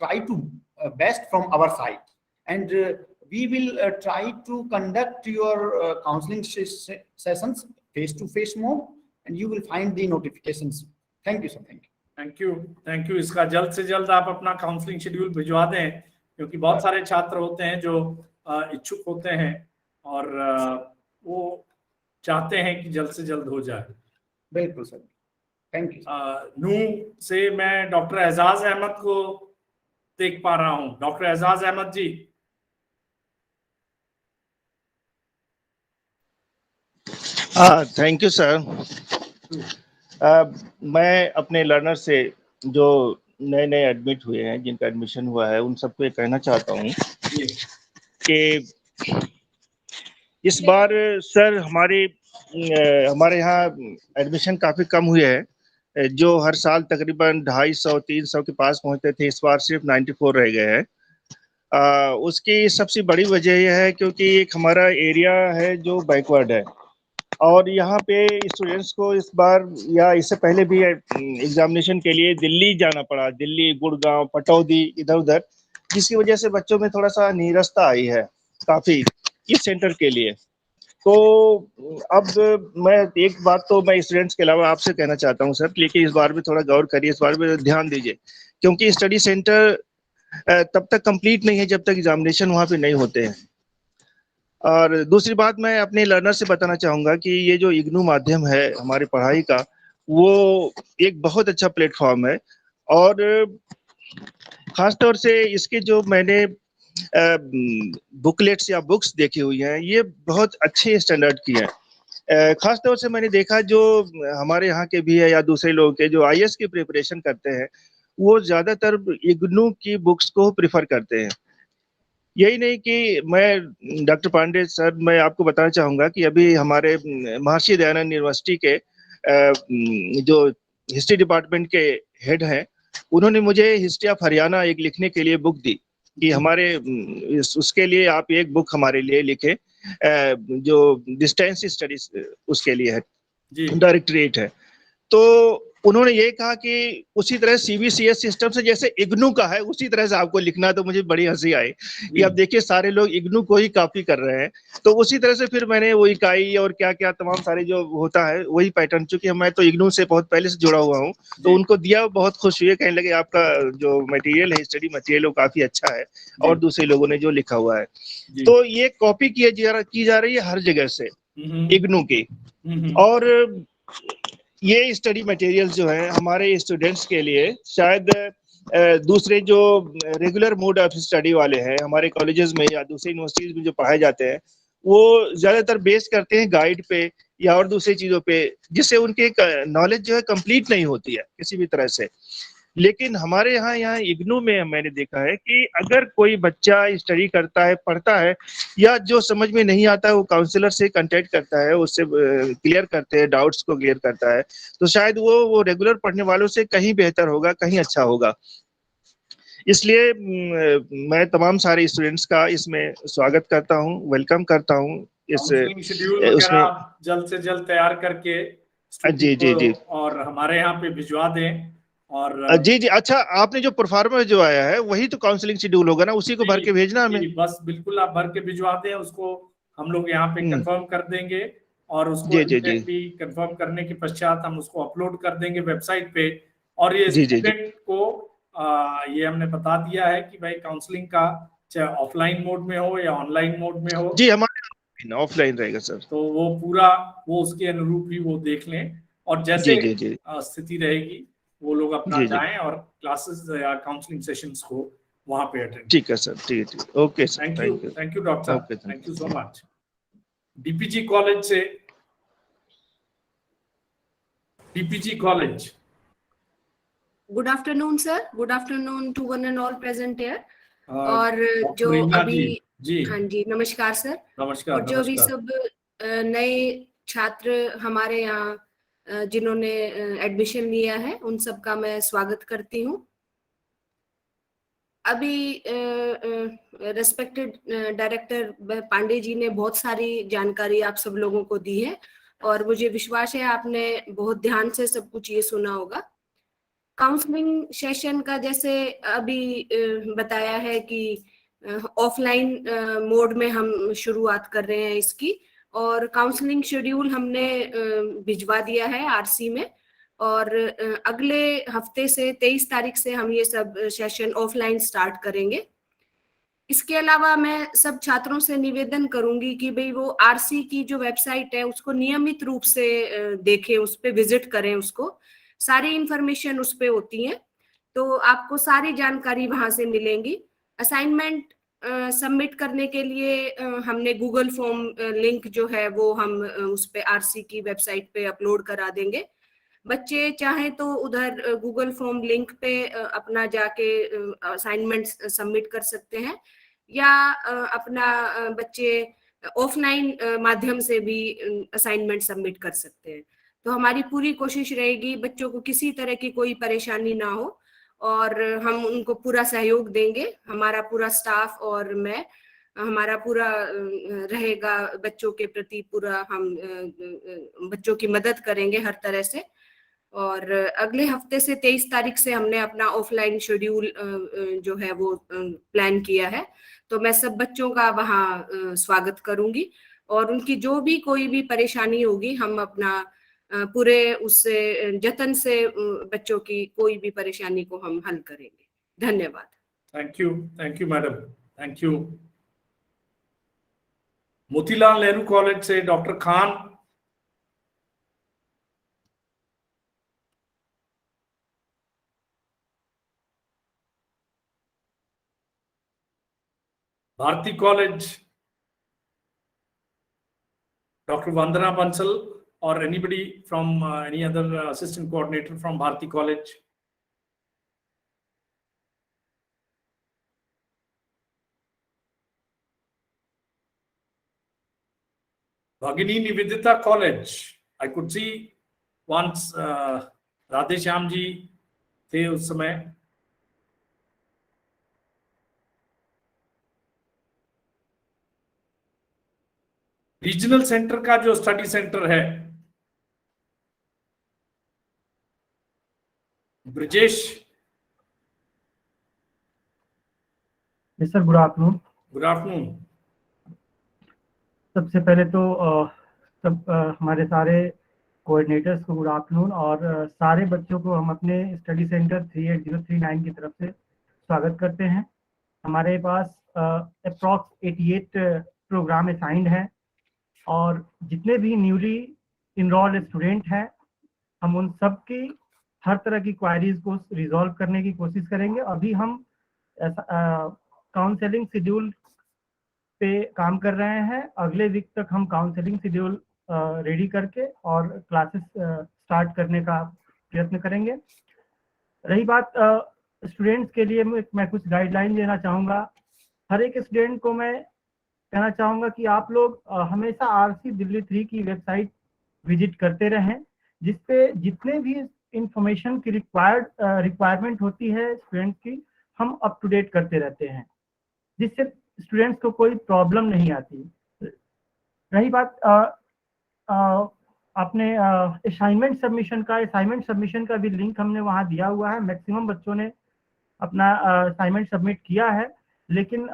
E: try to best from our side, and we will try to conduct your counseling sessions face-to-face mode, and you will find the notifications. Thank you, sir. Thank you.
A: Thank you. इसका जल्द से जल्द आप अपना counselling schedule भिजवा दें, क्योंकि बहुत सारे छात्र होते हैं जो इच्छुक होते हैं और वो चाहते हैं कि जल्द से जल्द हो जाए।
E: बिल्कुल सर, थैंक यू।
A: नूह से मैं डॉक्टर एजाज अहमद को देख पा रहा हूँ। Doctor Ejaz Ahmad ji.
F: Thank you sir. मैं अपने लर्नर से जो नए नए एडमिट हुए हैं, जिनका एडमिशन हुआ है, उन सबको ये कहना चाहता हूँ कि इस बार सर हमारे यहाँ एडमिशन काफ़ी कम हुए हैं। जो हर साल तकरीबन 250-300 के पास पहुँचते थे, इस बार सिर्फ 94 रह गए हैं। उसकी सबसे बड़ी वजह यह है क्योंकि एक हमारा एरिया है जो बैकवर्ड है, और यहाँ पे स्टूडेंट्स को इस बार या इससे पहले भी एग्जामिनेशन के लिए दिल्ली जाना पड़ा, दिल्ली, गुड़गांव, पटौदी, इधर उधर, जिसकी वजह से बच्चों में थोड़ा सा नीरसता आई है काफ़ी इस सेंटर के लिए। तो अब मैं एक बात तो मैं स्टूडेंट्स के अलावा आपसे कहना चाहता हूँ सर, लेकिन इस बार भी थोड़ा गौर करिए, इस बार भी ध्यान दीजिए, क्योंकि स्टडी सेंटर तब तक कंप्लीट नहीं है जब तक एग्जामिनेशन वहाँ पे नहीं होते हैं। और दूसरी बात मैं अपने लर्नर से बताना चाहूँगा कि ये जो इग्नू माध्यम है हमारी पढ़ाई का, वो एक बहुत अच्छा प्लेटफॉर्म है, और ख़ास तौर से इसके जो मैंने बुकलेट्स या बुक्स देखी हुई हैं, ये बहुत अच्छे स्टैंडर्ड की हैं। ख़ास तौर से मैंने देखा जो हमारे यहाँ के भी है या दूसरे लोग के जो IAS की प्रिपरेशन करते हैं, वो ज़्यादातर इग्नू की बुक्स को प्रिफर करते हैं। यही नहीं कि मैं डॉक्टर पांडे सर, मैं आपको बताना चाहूँगा कि अभी हमारे महर्षि दयानंद यूनिवर्सिटी के जो हिस्ट्री डिपार्टमेंट के हेड हैं, उन्होंने मुझे हिस्ट्री ऑफ हरियाणा एक लिखने के लिए बुक दी कि हमारे उसके लिए आप एक बुक हमारे लिए लिखें, जो डिस्टेंस स्टडीज उसके लिए है, डायरेक्टरेट है। तो उन्होंने ये कहा कि उसी तरह CBCS सिस्टम से जैसे इग्नू का है उसी तरह से आपको लिखना। तो मुझे बड़ी हंसी आई कि अब देखिए सारे लोग इग्नू को ही कॉपी कर रहे हैं। तो उसी तरह से फिर मैंने वो इकाई और क्या क्या तमाम सारे जो होता है वही पैटर्न, चूंकि मैं तो इग्नू से बहुत पहले से जुड़ा हुआ हूँ, तो उनको दिया, बहुत खुश हुए, कहने लगे आपका जो मटेरियल है, स्टडी मटेरियल, वो काफी अच्छा है और दूसरे लोगों ने जो लिखा हुआ है। तो ये कॉपी की जा रही है हर जगह से इग्नू की। और ये स्टडी मटेरियल्स जो है हमारे स्टूडेंट्स के लिए, शायद दूसरे जो रेगुलर मोड ऑफ स्टडी वाले हैं हमारे कॉलेजेस में या दूसरी यूनिवर्सिटीज में जो पढ़ाए जाते हैं, वो ज्यादातर बेस करते हैं गाइड पे या और दूसरी चीजों पे, जिससे उनकी नॉलेज जो है कंप्लीट नहीं होती है किसी भी तरह से। लेकिन हमारे यहाँ इग्नू में मैंने देखा है कि अगर कोई बच्चा स्टडी करता है, पढ़ता है, या जो समझ में नहीं आता है वो काउंसलर से कांटेक्ट करता है, उससे क्लियर करते हैं, डाउट्स को क्लियर करता है, तो शायद वो रेगुलर पढ़ने वालों से कहीं बेहतर होगा, कहीं अच्छा होगा। इसलिए मैं तमाम सारे स्टूडेंट्स का इसमें स्वागत करता हूँ, वेलकम करता हूँ।
A: शेड्यूल उसमें जल्द से जल्द तैयार करके
F: जी, जी, जी।
A: और हमारे यहाँ पे भिजवा दें। और
F: जी जी, अच्छा, आपने जो परफॉर्मा जो आया है वही तो काउंसलिंग शेड्यूल होगा ना, उसी को भर के भेजना हमें।
A: जी, बस बिल्कुल आप भर के भिजवा दें, उसको हम लोग यहाँ पे कंफर्म कर देंगे और उसको
F: जी, जी, जी।
A: इमीडिएटली कंफर्म करने के पश्चात हम उसको अपलोड कर देंगे वेबसाइट पे। और ये
F: जी, जी, जी।
A: स्टूडेंट को ये हमने बता दिया है कि भाई काउंसलिंग का चाहे ऑफलाइन मोड में हो या ऑनलाइन मोड में हो,
F: जी, हमारे ऑफलाइन रहेगा सर।
A: तो वो पूरा वो उसके अनुरूप ही वो देख लें, और जैसे
F: जी, जी, जी।
A: स्थिति रहेगी वो लोग अपना
F: जी, जी।
A: जाएं और क्लासेस या काउंसलिंग सेशंस को वहां पे अटेंड।
F: ठीक है सर, ठीक है, ठीक। Okay sir,
A: thank you doctor,
F: okay,
A: thank you so much. DPG college से, DPG college.
G: Good afternoon sir, good afternoon to one and all present here. और
A: डॉक्टर
G: जो
A: रीना
G: अभी
A: जी
G: हाँ जी, नमस्कार सर।
A: नमस्कार।
G: और जो अभी सब नए छात्र हमारे यहाँ जिन्होंने एडमिशन लिया है उन सब का मैं स्वागत करती हूँ। अभी रेस्पेक्टेड डायरेक्टर पांडे जी ने बहुत सारी जानकारी आप सब लोगों को दी है और मुझे विश्वास है आपने बहुत ध्यान से सब कुछ ये सुना होगा। काउंसलिंग सेशन का जैसे अभी बताया है कि ऑफलाइन मोड में हम शुरुआत कर रहे हैं इसकी, और काउंसलिंग शेड्यूल हमने भिजवा दिया है आरसी में, और अगले हफ्ते से 23 तारीख से हम ये सब सेशन ऑफलाइन स्टार्ट करेंगे। इसके अलावा मैं सब छात्रों से निवेदन करूंगी कि भाई वो आरसी की जो वेबसाइट है उसको नियमित रूप से देखें, उस पर विजिट करें, उसको सारी इंफॉर्मेशन उस पे होती है, तो आपको सारी जानकारी वहां से मिलेंगी। असाइनमेंट सबमिट करने के लिए हमने गूगल फॉर्म लिंक जो है वो हम उस पे आरसी की वेबसाइट पे अपलोड करा देंगे। बच्चे चाहे तो उधर गूगल फॉर्म लिंक पे अपना जाके असाइनमेंट सबमिट कर सकते हैं, या अपना बच्चे ऑफलाइन माध्यम से भी असाइनमेंट सबमिट कर सकते हैं। तो हमारी पूरी कोशिश रहेगी बच्चों को किसी तरह की कोई परेशानी ना हो, और हम उनको पूरा सहयोग देंगे। हमारा पूरा स्टाफ और मैं, हमारा पूरा रहेगा बच्चों के प्रति, पूरा हम बच्चों की मदद करेंगे हर तरह से। और अगले हफ्ते से 23 तारीख से हमने अपना ऑफलाइन शेड्यूल जो है वो प्लान किया है, तो मैं सब बच्चों का वहाँ स्वागत करूंगी, और उनकी जो भी कोई भी परेशानी होगी हम अपना पूरे उससे जतन से बच्चों की कोई भी परेशानी को हम हल करेंगे। धन्यवाद।
A: Thank you madam, thank you. Motilal Nehru college से doctor Khan. Bharti college doctor Vandana Bansal, or anybody from any other assistant coordinator from Bharati College. Bhagini Nivedita College, I could see once Radhe Shyam ji थे उस समय। रीजनल सेंटर का जो study centre है, Brajesh.
H: Yes sir, good afternoon.
A: Good afternoon.
H: सबसे पहले तो हमारे सारे कोऑर्डिनेटर्स को गुड आफ्टरनून, और सारे बच्चों को हम अपने स्टडी सेंटर 38039 की तरफ से स्वागत करते हैं। हमारे पास अप्रॉक्स 88 प्रोग्राम असाइंड हैं, और जितने भी न्यूली इनरोल्ड स्टूडेंट हैं हम उन सब की हर तरह की क्वायरीज को रिजॉल्व करने की कोशिश करेंगे। अभी हम काउंसलिंग शेड्यूल पे काम कर रहे हैं। अगले वीक तक हम काउंसलिंग शेड्यूल रेडी करके और क्लासेस स्टार्ट करने का प्रयत्न करेंगे। रही बात स्टूडेंट्स के लिए, मैं कुछ गाइडलाइन देना चाहूँगा। हर एक स्टूडेंट को मैं कहना चाहूँगा कि आप लोग हमेशा आरसी दिल्ली 3 की वेबसाइट विजिट करते रहें, जिसपे जितने भी इंफॉर्मेशन की रिक्वायरमेंट होती है स्टूडेंट्स की, हम अप टू डेट करते रहते हैं, जिससे स्टूडेंट्स को कोई प्रॉब्लम नहीं आती। रही बात आपने असाइनमेंट सबमिशन का भी लिंक हमने वहाँ दिया हुआ है। मैक्सिमम बच्चों ने अपना असाइनमेंट सबमिट किया है, लेकिन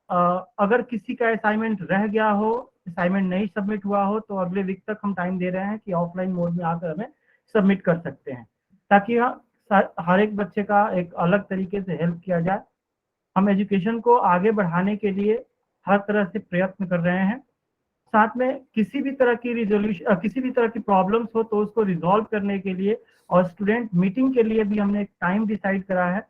H: अगर किसी का असाइनमेंट रह गया हो, असाइनमेंट नहीं सबमिट हुआ हो, तो अगले वीक तक हम टाइम दे रहे हैं कि ऑफलाइन मोड में आकर हमें सबमिट कर सकते हैं, ताकि हर एक बच्चे का एक अलग तरीके से हेल्प किया जाए। हम एजुकेशन को आगे बढ़ाने के लिए हर तरह से प्रयत्न कर रहे हैं। साथ में किसी भी तरह की प्रॉब्लम्स हो तो उसको रिजॉल्व करने के लिए और स्टूडेंट मीटिंग के लिए भी हमने एक टाइम डिसाइड करा है।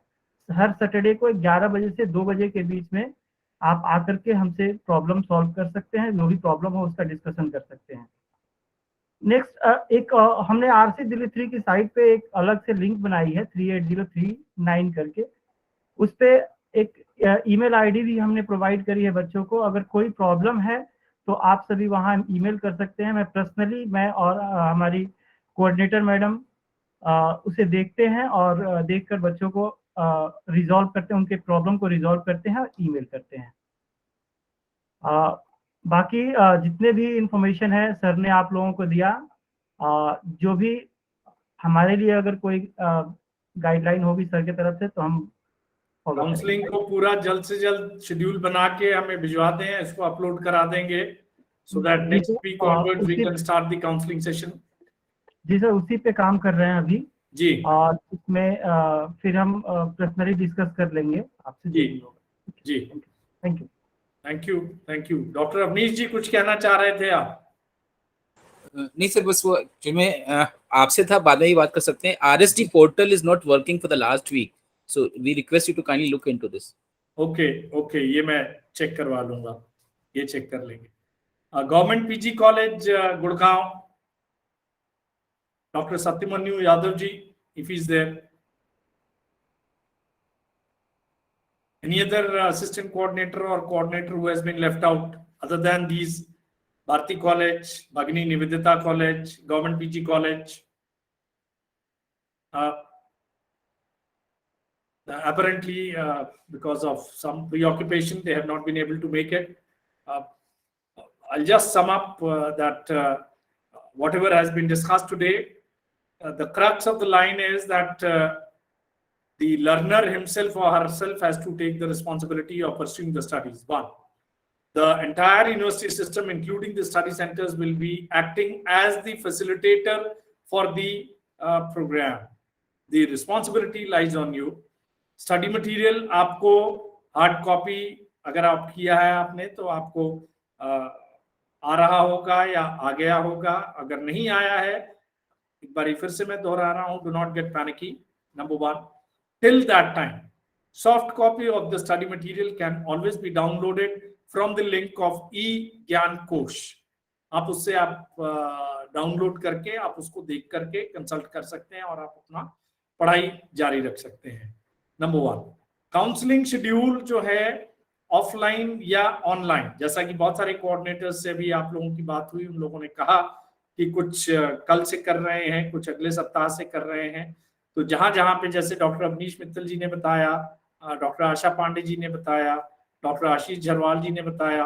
H: हर सैटरडे को 11 बजे से 2 बजे के बीच में आप आकर के हमसे प्रॉब्लम सॉल्व कर सकते हैं, जो भी प्रॉब्लम हो उसका डिस्कशन कर सकते हैं। नेक्स्ट हमने आरसी दिल्ली 3 की साइट पे एक अलग से लिंक बनाई है 38039 करके। उस पे एक ईमेल आईडी भी हमने प्रोवाइड करी है बच्चों को। अगर कोई प्रॉब्लम है तो आप सभी वहाँ ईमेल कर सकते हैं। मैं और हमारी कोऑर्डिनेटर मैडम उसे देखते हैं और देखकर बच्चों को रिजॉल्व करते हैं, उनके प्रॉब्लम को रिजॉल्व करते हैं और ईमेल करते हैं। बाकी जितने भी इंफॉर्मेशन है सर ने आप लोगों को दिया। जो भी हमारे लिए अगर कोई गाइडलाइन होगी सर की तरफ से तो हम
A: काउंसलिंग को पूरा जल्द से जल्द शेड्यूल बना के हमें भिजवा दें, इसको अपलोड करा देंगे, so that next week onwards we can start the counselling session.
H: जी सर, उसी पे काम कर रहे हैं अभी
A: जी,
H: और इसमें फिर हम पर्सनली डिस्कस कर लेंगे आपसे।
A: जी जी,
H: thank you.
A: Thank you. Doctor Avnish ji कुछ कहना चाह रहे थे आप?
C: नहीं सर, बस वो जो मैं आपसे था, बाद में ही बात कर सकते हैं। RSD portal is not working for the last week, so we request you to kindly look into this.
A: Okay, ये मैं चेक करवा लूंगा, ये चेक कर लेंगे। Government PG college Gurgaon, doctor Satyamanyu Yadav ji, if he's there. Any other assistant coordinator or coordinator who has been left out other than these? Bharti College, Bhagini Nivedita College, Government PG College. Apparently, because of some preoccupation, they have not been able to make it. I'll just sum up that whatever has been discussed today, the crux of the line is that the learner himself or herself has to take the responsibility of pursuing the studies. One, the entire university system, including the study centers, will be acting as the facilitator for the program. The responsibility lies on you. Study material आपको hard copy अगर आप किया है आपने तो आपको आ रहा होगा या आ गया होगा। अगर नहीं आया है, एक बार फिर से मैं दोहरा रहा हूं, do not get panicky. Number one, till that time, soft copy of the study material can always be downloaded from the link of e-Gyan-Kosh. आप उससे आप डाउनलोड करके आप उसको देख करके कंसल्ट कर सकते हैं और आप अपना पढ़ाई जारी रख सकते हैं। नंबर वन, काउंसलिंग शेड्यूल जो है ऑफलाइन या ऑनलाइन, जैसा कि बहुत सारे कोऑर्डिनेटर्स से भी आप लोगों की बात हुई, उन लोगों ने कहा कि कुछ कल से कर रहे हैं, कुछ अगले सप्ताह से कर रहे हैं। तो जहां जहां पे, जैसे डॉक्टर अवनीश मित्तल जी ने बताया, डॉक्टर आशा पांडे जी ने बताया, डॉक्टर आशीष झरवाल जी ने बताया,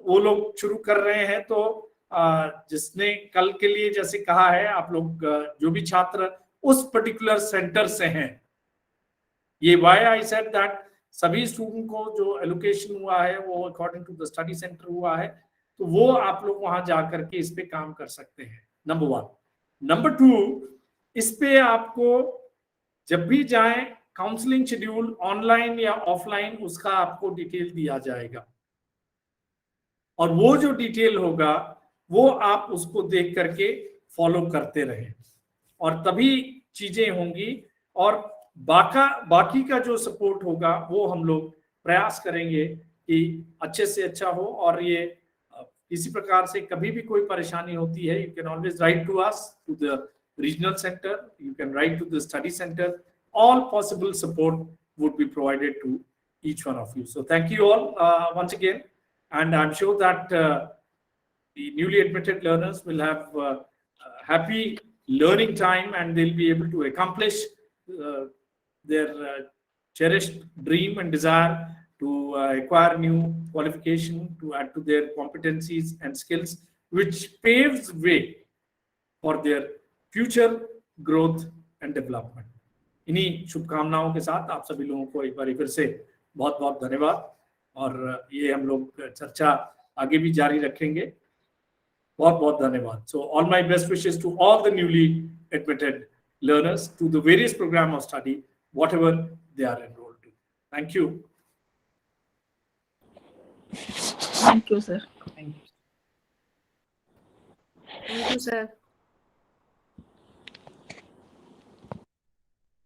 A: वो लोग शुरू कर रहे हैं। तो जिसने कल के लिए जैसे कहा है, आप लोग जो भी छात्र उस पर्टिकुलर सेंटर से हैं, ये वाई आई सेड दैट सभी स्टूडेंट को जो एलोकेशन हुआ है वो according to the study centre हुआ है, तो वो आप लोग वहां जाकर के इस पे काम कर सकते हैं। Number one. नंबर टू, इस पे आपको जब भी जाएं काउंसलिंग शेड्यूल ऑनलाइन या ऑफलाइन, उसका आपको डिटेल दिया जाएगा और वो जो डिटेल होगा वो आप उसको देख करके फॉलो करते रहें और तभी चीजें होंगी। और बाकी का जो सपोर्ट होगा वो हम लोग प्रयास करेंगे कि अच्छे से अच्छा हो। और ये किसी प्रकार से कभी भी कोई परेशानी होती है, you can always write to us, to the regional center, you can write to the study center. All possible support would be provided to each one of you. So thank you all once again, and I'm sure that the newly admitted learners will have happy learning time and they'll be able to accomplish their cherished dream and desire to acquire new qualification, to add to their competencies and skills, which paves way for their future growth and development. इन्हीं शुभकामनाओं के साथ आप सभी लोगों को एक बार फिर से बहुत बहुत धन्यवाद, और ये हम लोग चर्चा आगे भी जारी रखेंगे। बहुत बहुत धन्यवाद। So all my best wishes to all the newly admitted learners to the various program of study, whatever they are enrolled to. Thank you.
B: Thank you, sir.
E: Thank you.
G: Thank you, sir.